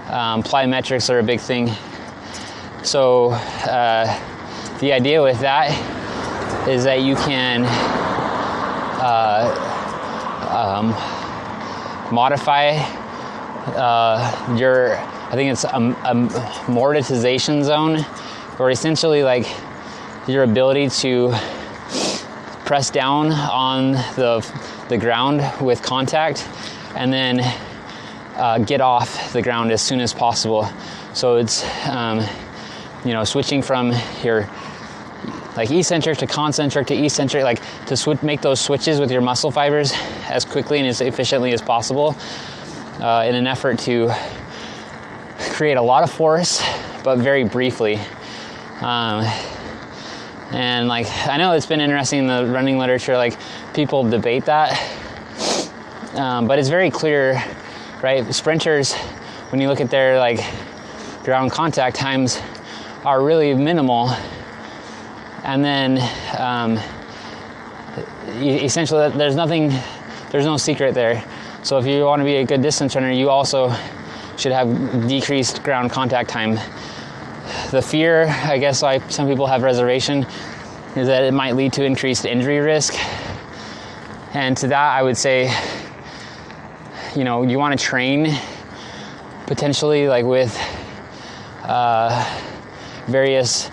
plyometrics are a big thing. So the idea with that is that you can modify your, I think it's a amortization zone, or essentially like your ability to press down on the ground with contact and then get off the ground as soon as possible. So it's switching from your like eccentric to concentric to eccentric, like to make those switches with your muscle fibers as quickly and as efficiently as possible in an effort to create a lot of force, but very briefly. And like, I know it's been interesting in the running literature, like people debate that, but it's very clear, right? Sprinters, when you look at their like ground contact times, are really minimal. And then essentially there's no secret there. So if you want to be a good distance runner, you also should have decreased ground contact time. The fear, I guess, why some people have reservation is that it might lead to increased injury risk. And to that, I would say, you know, you want to train potentially like with various,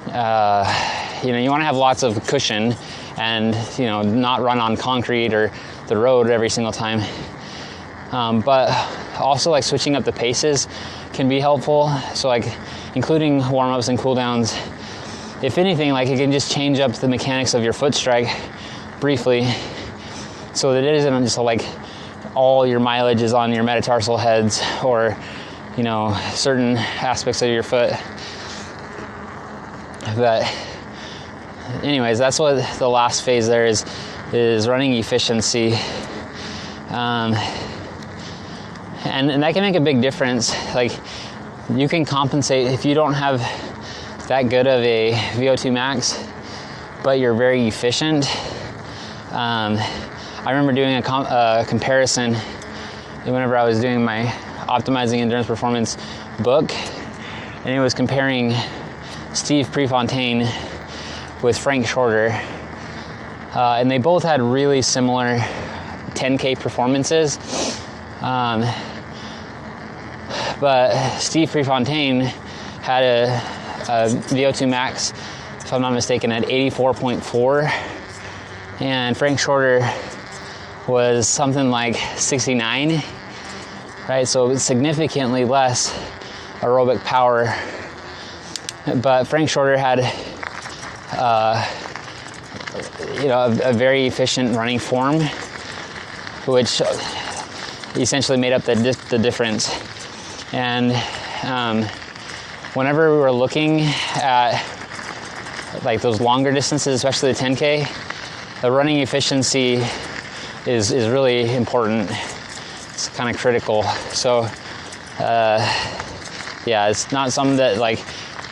you know, you want to have lots of cushion and, you know, not run on concrete or the road every single time. But also like switching up the paces can be helpful. So like including warm-ups and cool-downs. If anything, like it can just change up the mechanics of your foot strike briefly so that it isn't just like all your mileage is on your metatarsal heads or, you know, certain aspects of your foot. But anyways, that's what the last phase there is running efficiency. And that can make a big difference. Like you can compensate if you don't have that good of a VO2 max, but you're very efficient. I remember doing a comparison whenever I was doing my Optimizing Endurance Performance book, and it was comparing Steve Prefontaine with Frank Shorter, and they both had really similar 10K performances. But Steve Prefontaine had a VO2 max, if I'm not mistaken, at 84.4, and Frank Shorter was something like 69, right? So significantly less aerobic power. But Frank Shorter had, you know, a very efficient running form, which essentially made up the difference. And whenever we were looking at like those longer distances, especially the 10K, the running efficiency is really important. It's kind of critical. So yeah, it's not something that like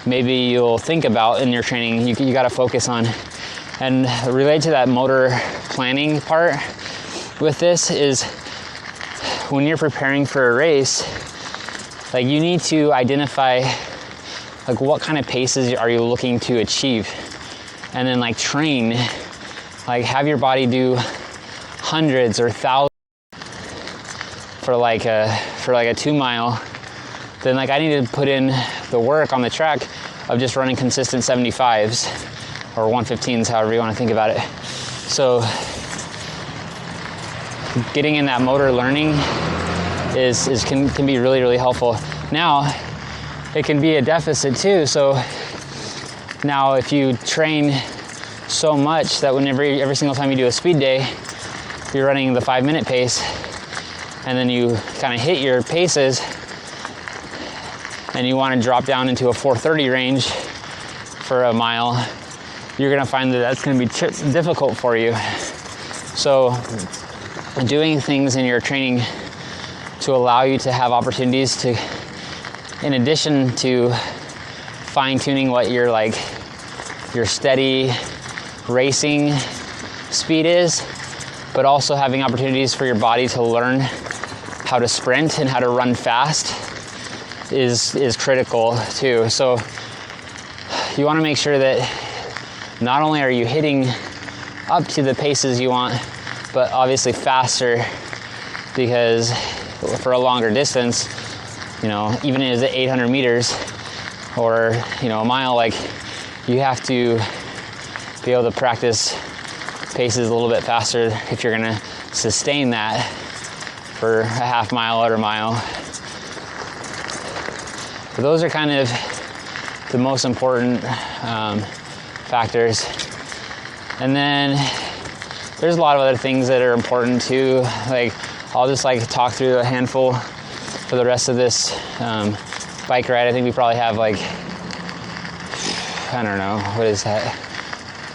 maybe you'll think about in your training. You got to focus on. And related to that motor planning part with this is when you're preparing for a race, like you need to identify like what kind of paces are you looking to achieve, and then like train, like have your body do hundreds or thousands for like a 2 mile. Then like I need to put in the work on the track of just running consistent 75s or 115s, however you want to think about it. So getting in that motor learning can be really, really helpful. Now, it can be a deficit too. So now if you train so much that whenever every single time you do a speed day, you're running the 5-minute pace, and then you kind of hit your paces and you want to drop down into a 4:30 range for a mile, you're going to find that that's going to be difficult for you. So doing things in your training to allow you to have opportunities to, in addition to fine-tuning what your steady racing speed is, but also having opportunities for your body to learn how to sprint and how to run fast is critical too. So you want to make sure that not only are you hitting up to the paces you want, but obviously faster, because for a longer distance, you know, even if it's 800 meters or, you know, a mile, like you have to be able to practice paces a little bit faster if you're gonna sustain that for a half mile or a mile. But those are kind of the most important factors. And then there's a lot of other things that are important too. Like I'll just like talk through a handful for the rest of this bike ride. I think we probably have like, I don't know, what is that?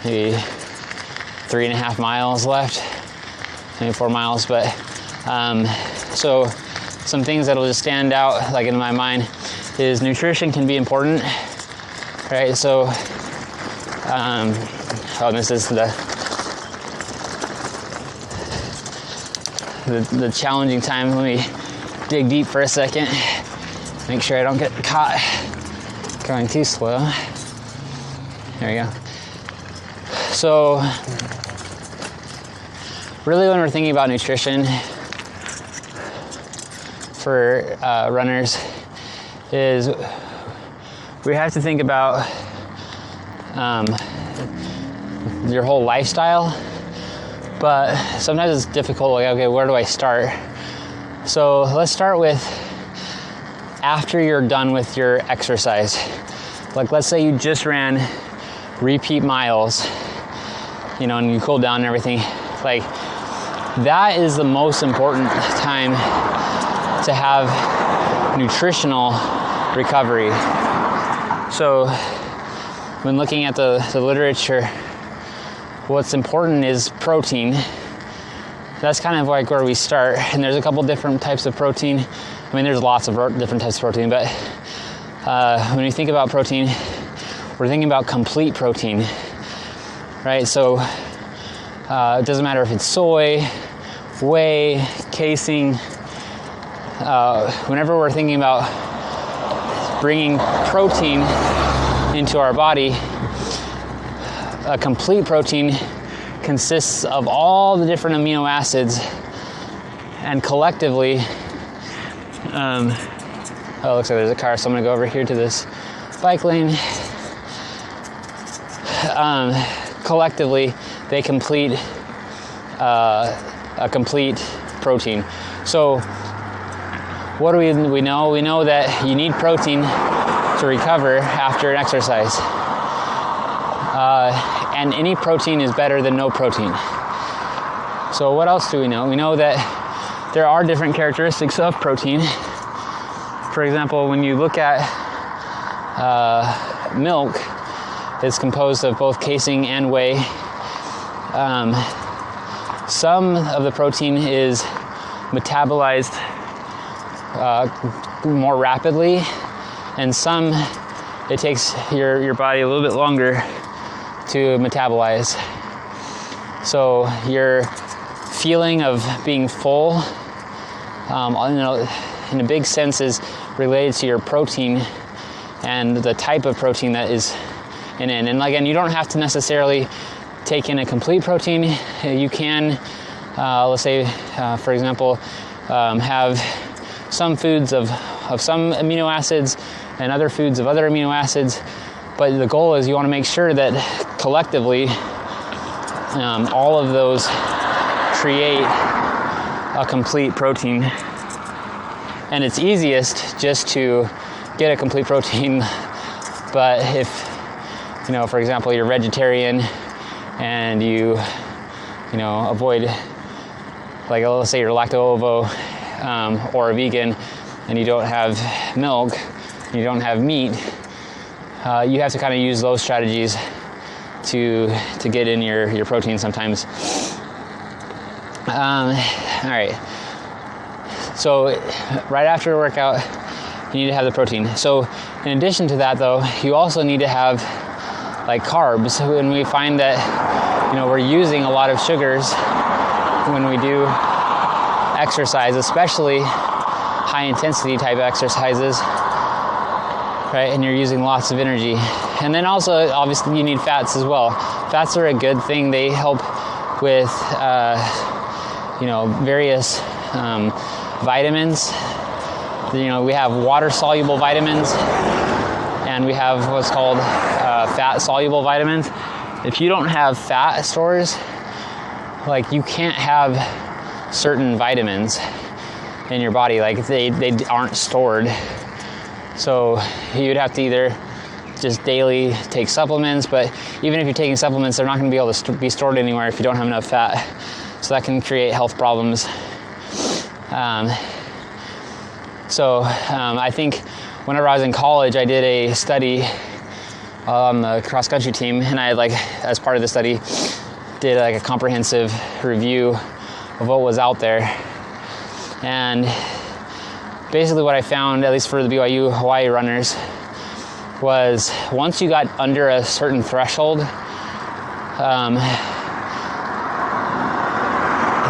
maybe 3.5 miles left, maybe 4 miles. But so some things that'll just stand out like in my mind is nutrition can be important, right? So this is the challenging time. Let me dig deep for a second, make sure I don't get caught going too slow. There we go. So really when we're thinking about nutrition for runners is we have to think about your whole lifestyle, but sometimes it's difficult, like, okay, where do I start? So let's start with after you're done with your exercise. Like, let's say you just ran repeat miles, and you cool down and everything. Like, that is the most important time to have nutritional recovery. So when looking at the literature, what's important is protein. That's kind of like where we start. And there's a couple different types of protein. I mean, there's lots of different types of protein, but when you think about protein, we're thinking about complete protein, right? So it doesn't matter if it's soy, whey, casein. Whenever we're thinking about bringing protein into our body, a complete protein consists of all the different amino acids, and collectively, it looks like there's a car, so I'm gonna go over here to this bike lane. Collectively, they complete a complete protein. So what do we know? We know that you need protein to recover after an exercise. And any protein is better than no protein. So what else do we know? We know that there are different characteristics of protein. For example, when you look at milk, it's composed of both casein and whey. Some of the protein is metabolized more rapidly, and some it takes your body a little bit longer to metabolize. So your feeling of being full, in a big sense, is related to your protein and the type of protein that is in it. And again, you don't have to necessarily take in a complete protein. You can, let's say, for example, have some foods of some amino acids and other foods of other amino acids. But the goal is you want to make sure that collectively all of those create a complete protein. And it's easiest just to get a complete protein. But if, for example, you're vegetarian and you avoid, like, let's say you're lacto-ovo or a vegan and you don't have milk, you don't have meat, you have to kind of use those strategies to get in your protein sometimes. All right. So right after a workout, you need to have the protein. So in addition to that, though, you also need to have like carbs. When we find that we're using a lot of sugars when we do exercise, especially high intensity type exercises, right? And you're using lots of energy. And then also, obviously, you need fats as well. Fats are a good thing. They help with, various vitamins. We have water-soluble vitamins, and we have what's called fat-soluble vitamins. If you don't have fat stores, like, you can't have certain vitamins in your body. Like, they aren't stored. So you'd have to either just daily take supplements, but even if you're taking supplements, they're not going to be able to be stored anywhere if you don't have enough fat. So that can create health problems. I think whenever I was in college, I did a study on the cross country team, and I like, as part of the study, did like a comprehensive review of what was out there. And basically what I found, at least for the BYU Hawaii runners, was once you got under a certain threshold,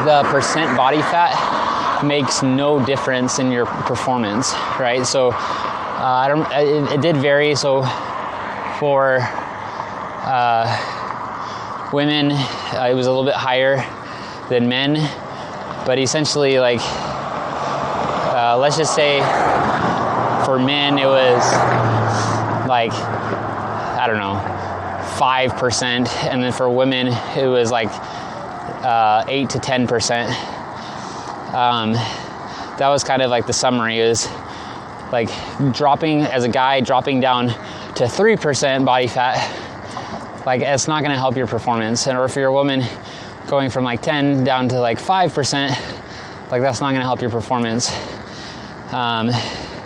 the percent body fat makes no difference in your performance, right? So it did vary. So for women, it was a little bit higher than men, but essentially, like, let's just say for men it was like, I don't know, 5%, and then for women it was like 8 to 10%. That was kind of like the summary, is like dropping down to 3% body fat, like it's not going to help your performance. And or if you're a woman, going from like 10 down to like 5%, like that's not going to help your performance.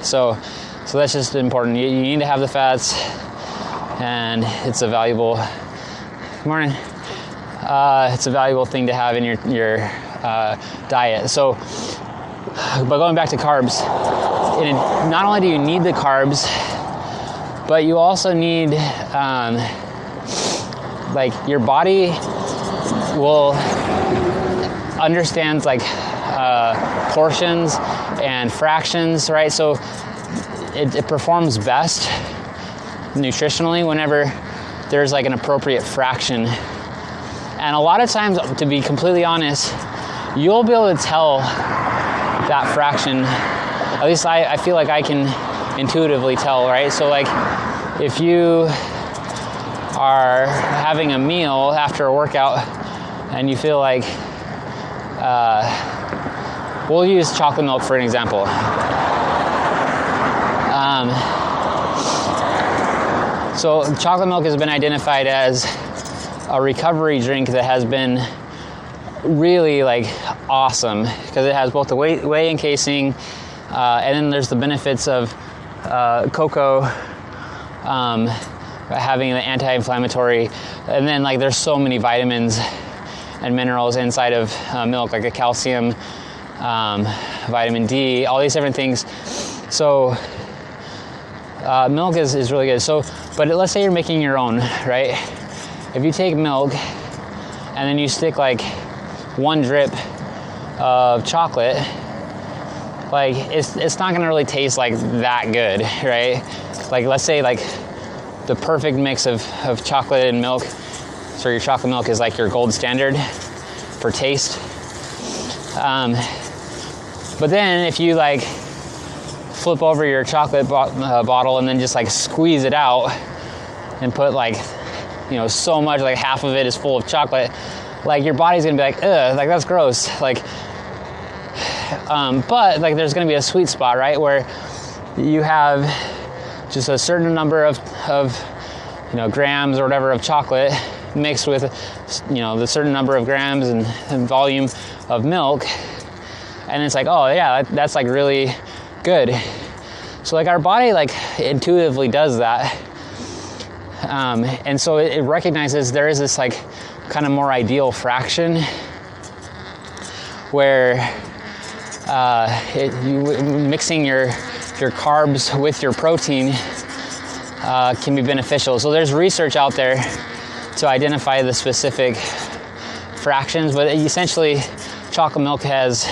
So that's just important. You need to have the fats, and it's a valuable. Good morning. It's a valuable thing to have in your diet. So, but going back to carbs, not only do you need the carbs, but you also need, like, your body will understand like portions and fractions, right? So it performs best nutritionally whenever there's like an appropriate fraction. And a lot of times, to be completely honest, you'll be able to tell that fraction. At least I feel like I can intuitively tell, right? So like if you are having a meal after a workout and you feel like, we'll use chocolate milk for an example. So chocolate milk has been identified as a recovery drink that has been really like awesome, because it has both the whey encasing, and then there's the benefits of cocoa, having the anti-inflammatory, and then like there's so many vitamins and minerals inside of milk, like the calcium, vitamin D, all these different things. So milk is really good. So, but let's say you're making your own, right? If you take milk and then you stick like one drip of chocolate, like it's not gonna really taste like that good, right? Like let's say like the perfect mix of chocolate and milk, so your chocolate milk is like your gold standard for taste. But then if you like flip over your chocolate bottle and then just like squeeze it out and put like, you know, so much, like half of it is full of chocolate, like your body's gonna be like, ugh, like that's gross. Like, but like there's gonna be a sweet spot, right, where you have just a certain number of you know, grams or whatever of chocolate mixed with, you know, the certain number of grams and volume of milk, and it's like, oh yeah, that's like really good. So like our body like intuitively does that. And so it recognizes there is this like kind of more ideal fraction where mixing your carbs with your protein can be beneficial. So there's research out there to identify the specific fractions, but essentially chocolate milk has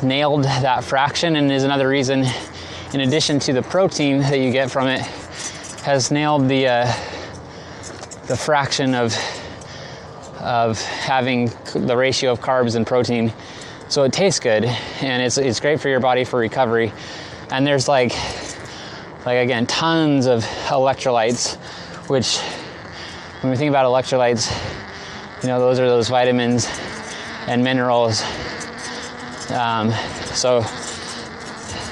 nailed that fraction, and is another reason, in addition to the protein that you get from it, has nailed the fraction of having the ratio of carbs and protein. So it tastes good, and it's great for your body for recovery. And there's like again, tons of electrolytes, which when we think about electrolytes, you know, those are those vitamins and minerals. So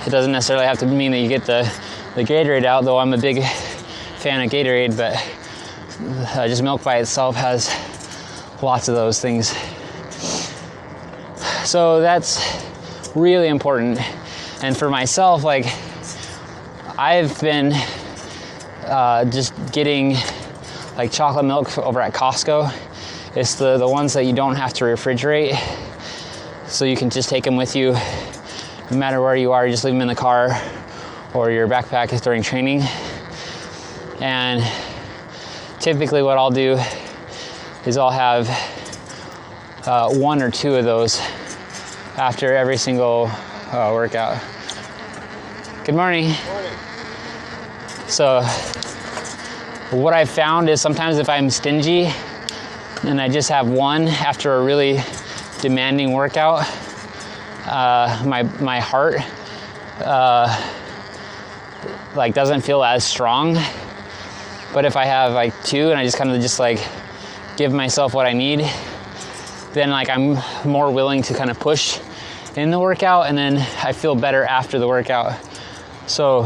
it doesn't necessarily have to mean that you get the Gatorade out, though I'm a big fan of Gatorade, but just milk by itself has lots of those things. So that's really important. And for myself, like I've been just getting like chocolate milk over at Costco. It's the ones that you don't have to refrigerate, so you can just take them with you no matter where you are. You just leave them in the car or your backpack is during training. And typically what I'll do is I'll have 1 or 2 of those after every single workout. Good morning. So what I've found is sometimes if I'm stingy and I just have 1 after a really demanding workout, my heart like doesn't feel as strong. But if I have like 2 and I just kind of just like give myself what I need, then like I'm more willing to kind of push in the workout, and then I feel better after the workout. So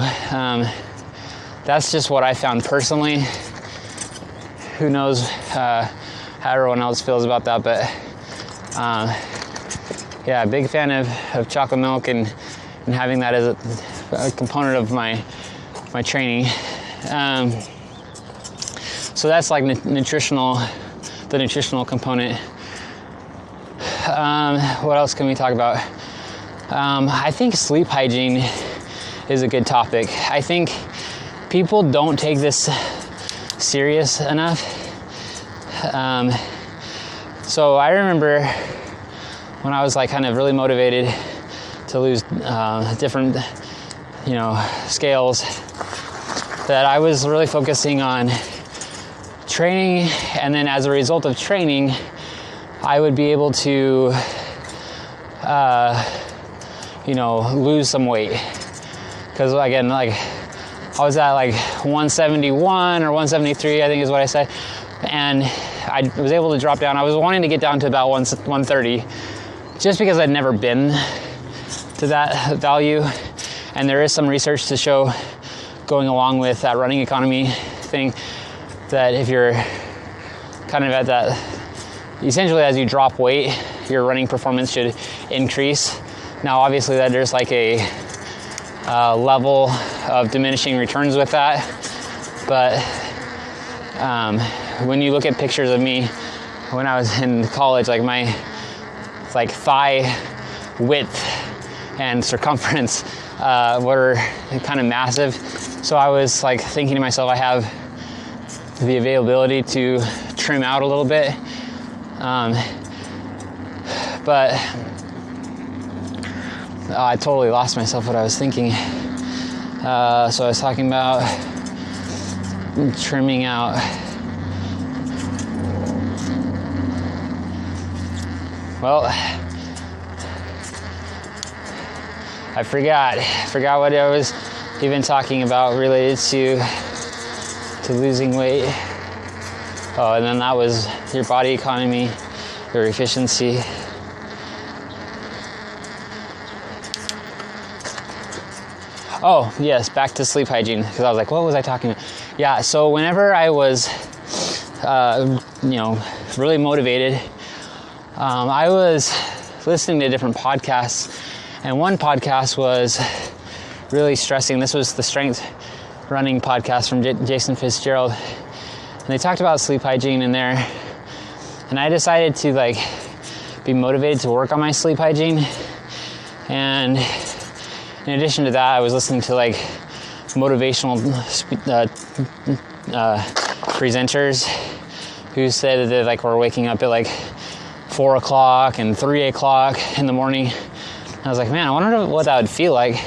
that's just what I found personally. Who knows how everyone else feels about that, but yeah, big fan of chocolate milk and having that as a component of my training. So that's like the nutritional component. What else can we talk about? I think sleep hygiene is a good topic. I think people don't take this serious enough. So I remember when I was like kind of really motivated to lose different, scales, that I was really focusing on training, and then as a result of training, I would be able to, lose some weight. Because again, like I was at like 171 or 173, I think is what I said, and I was able to drop down. I was wanting to get down to about 130, just because I'd never been to that value. And there is some research to show, going along with that running economy thing, that if you're kind of at that, essentially as you drop weight, your running performance should increase. Now obviously that there's like a level of diminishing returns with that, but when you look at pictures of me when I was in college, like my thigh width and circumference were kind of massive. So I was like thinking to myself, I have the availability to trim out a little bit, but I totally lost myself what I was thinking. So I was talking about trimming out. Well, I forgot what I was even talking about related to losing weight. Oh, and then that was your body economy, your efficiency. Oh, yes, back to sleep hygiene, because I was like, what was I talking about? Yeah, so whenever I was, really motivated, I was listening to different podcasts, and one podcast was really stressing. This was the Strength Running podcast from Jason Fitzgerald, and they talked about sleep hygiene in there, and I decided to be motivated to work on my sleep hygiene. And in addition to that, I was listening to motivational presenters who said that they were waking up at 4 o'clock and 3 o'clock in the morning. I was like, man, I wonder what that would feel like.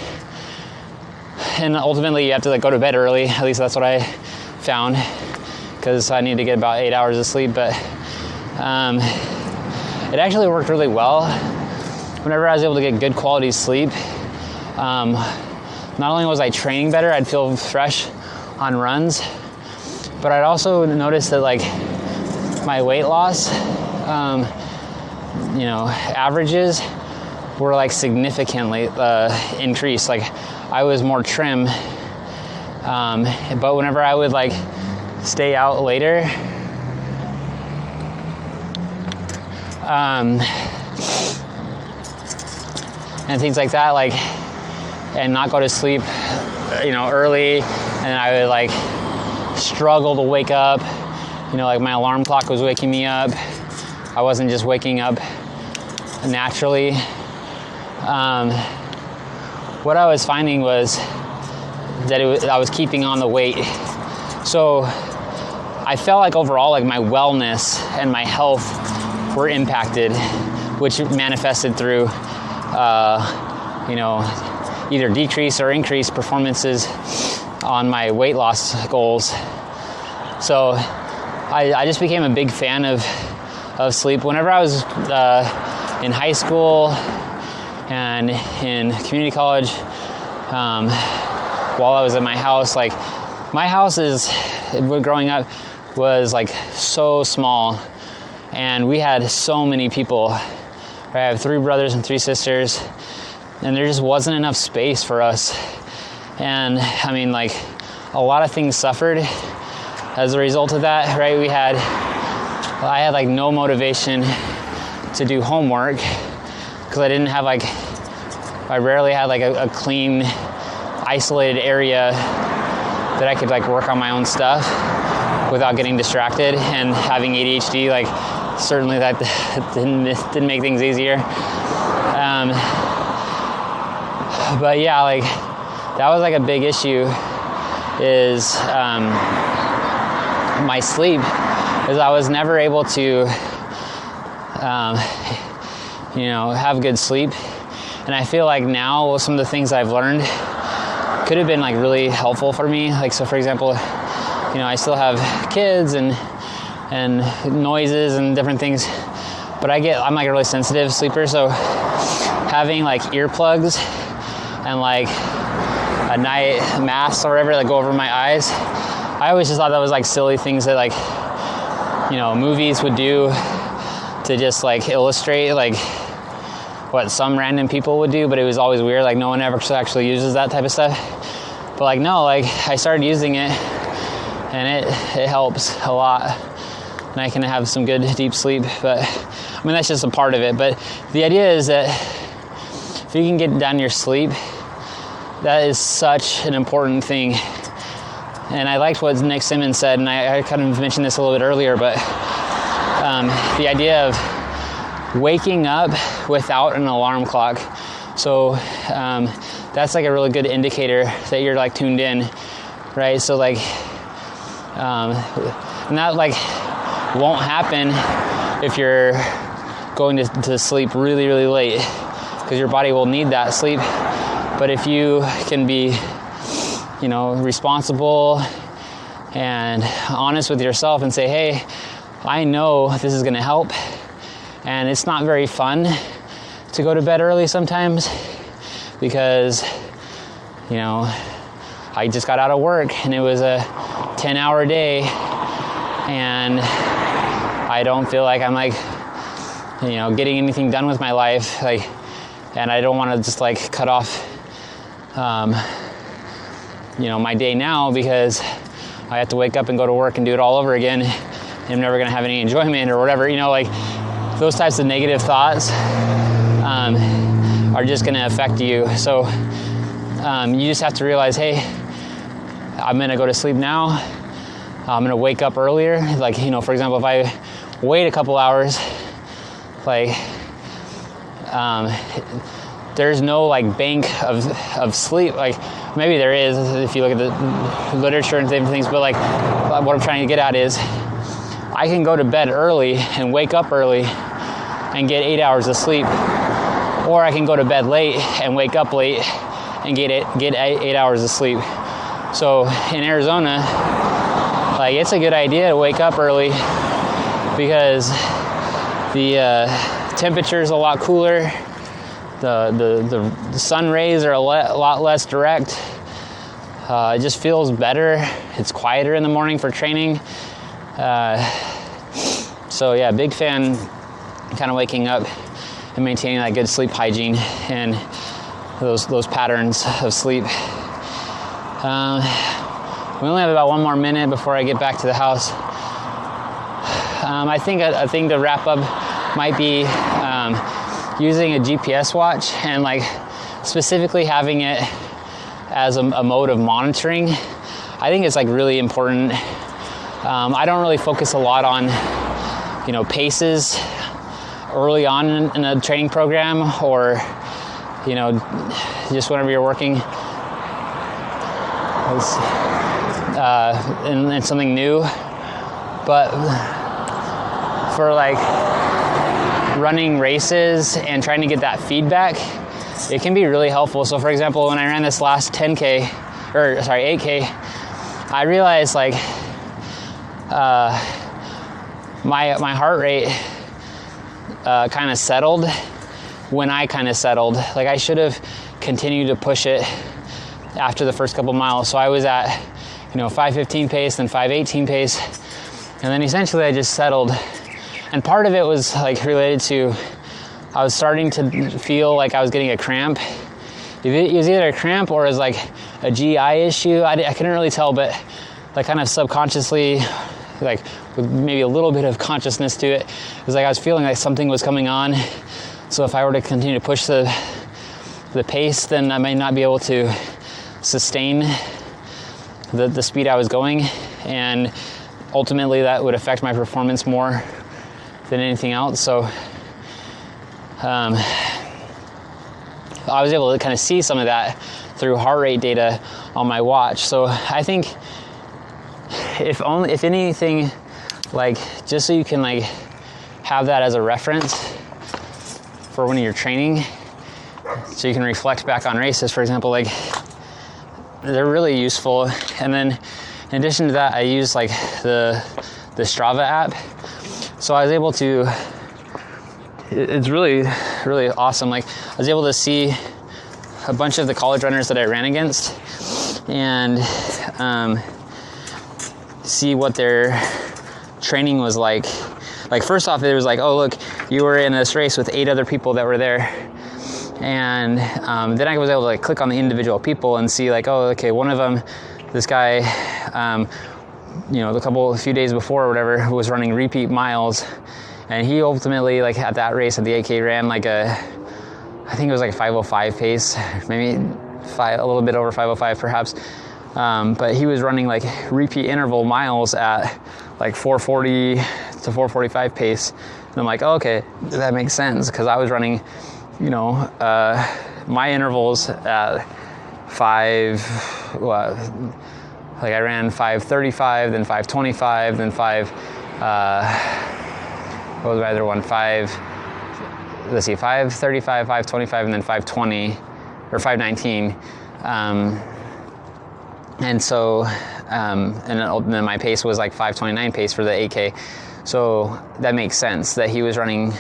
And ultimately you have to go to bed early. At least that's what I found, because I need to get about 8 hours of sleep. But it actually worked really well. Whenever I was able to get good quality sleep, not only was I training better, I'd feel fresh on runs, but I'd also noticed that my weight loss, averages were significantly increased. I was more trim, but whenever I would stay out later, and things like that, and not go to sleep, early, and I would struggle to wake up. You know, like my alarm clock was waking me up. I wasn't just waking up naturally. What I was finding was that I was keeping on the weight. So I felt like overall, like my wellness and my health were impacted, which manifested through, you know, either decrease or increase performances on my weight loss goals. So I just became a big fan of sleep. Whenever I was in high school and in community college, while I was at my house, like my house growing up was like so small, and we had so many people. I have 3 brothers and 3 sisters, and there just wasn't enough space for us. And I mean, like, a lot of things suffered as a result of that, right? I had like no motivation to do homework because I rarely had like a clean, isolated area that I could like work on my own stuff without getting distracted. And having ADHD, like, certainly that didn't make things easier. But yeah, like that was like a big issue, is my sleep, is I was never able to you know, have good sleep. And I feel like now some of the things I've learned could have been like really helpful for me. Like, so for example, you know, I still have kids and noises and different things, but I'm like a really sensitive sleeper. So having like earplugs and like a night mask or whatever that go over my eyes, I always just thought that was like silly things that, like, you know, movies would do to just like illustrate like what some random people would do, but it was always weird. Like, no one ever actually uses that type of stuff. But like, no, like I started using it, and it helps a lot, and I can have some good deep sleep. But I mean, that's just a part of it. But the idea is that if you can get down your sleep, that is such an important thing. And I liked what Nick Simmons said, and I kind of mentioned this a little bit earlier, but the idea of waking up without an alarm clock. So that's like a really good indicator that you're like tuned in, right? So like, and that like won't happen if you're going to sleep really, really late, because your body will need that sleep. But if you can be, you know, responsible and honest with yourself and say, hey, I know this is going to help, and it's not very fun to go to bed early sometimes, because, you know, I just got out of work and it was a 10-hour day, and I don't feel like I'm like, you know, getting anything done with my life, like, and I don't want to just like cut off you know, my day now because I have to wake up and go to work and do it all over again. I'm never going to have any enjoyment or whatever, you know, like those types of negative thoughts are just going to affect you. So you just have to realize, hey, I'm going to go to sleep now. I'm going to wake up earlier. Like, you know, for example, if I wait a couple hours, like, there's no like bank of sleep. Like, maybe there is if you look at the literature and different things, but like what I'm trying to get at is I can go to bed early and wake up early and get 8 hours of sleep, or I can go to bed late and wake up late and get 8 hours of sleep. So in Arizona, like, it's a good idea to wake up early because the temperature is a lot cooler. The sun rays are a lot less direct. It just feels better. It's quieter in the morning for training. So yeah, big fan kind of waking up and maintaining that good sleep hygiene and those patterns of sleep. We only have about 1 more minute before I get back to the house. I think a thing to wrap up might be using a GPS watch, and like specifically having it as a mode of monitoring. I think it's like really important. I don't really focus a lot on, paces early on in a training program, or, just whenever you're working in something new. But for like running races and trying to get that feedback, it can be really helpful. So for example, when I ran this last 8K, I realized like my heart rate kind of settled when I kind of settled. Like I should have continued to push it after the first couple miles. So I was at 5:15 pace, then 5:18 pace, and then essentially I just settled. And part of it was like related to, I was starting to feel like I was getting a cramp. It was either a cramp or it was like a GI issue. I couldn't really tell, but like kind of subconsciously, like with maybe a little bit of consciousness to it, it was like I was feeling like something was coming on. So if I were to continue to push the pace, then I may not be able to sustain the speed I was going, and ultimately that would affect my performance more than anything else. So I was able to kind of see some of that through heart rate data on my watch. So I think if anything, like just so you can like have that as a reference for when you're training, so you can reflect back on races, for example, like they're really useful. And then in addition to that, I use like the Strava app. So I was able to, it's really, really awesome. Like I was able to see a bunch of the college runners that I ran against and see what their training was like. Like first off, it was like, oh look, you were in this race with 8 other people that were there. And then I was able to like click on the individual people and see like, oh, okay, one of them, this guy, a few days before or whatever, was running repeat miles, and he ultimately, like at that race at the 8K, ran like I think it was like a 5:05 pace, maybe a little bit over 5:05 perhaps, but he was running like repeat interval miles at like 4:40 to 4:45 pace, and I'm like, oh, okay, that makes sense, because I was running, my intervals at I ran 5:35, then 5:25, then 5:35, 5:25, and then 5:20 or 5:19. And so, and then my pace was like 5:29 pace for the 8K. So that makes sense that he was running,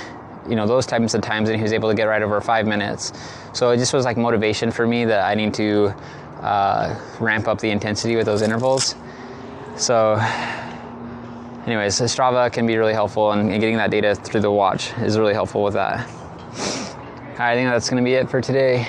those types of times, and he was able to get right over 5 minutes. So it just was like motivation for me that I need to ramp up the intensity with those intervals. So anyways, Strava can be really helpful, and getting that data through the watch is really helpful with that. I think that's going to be it for today.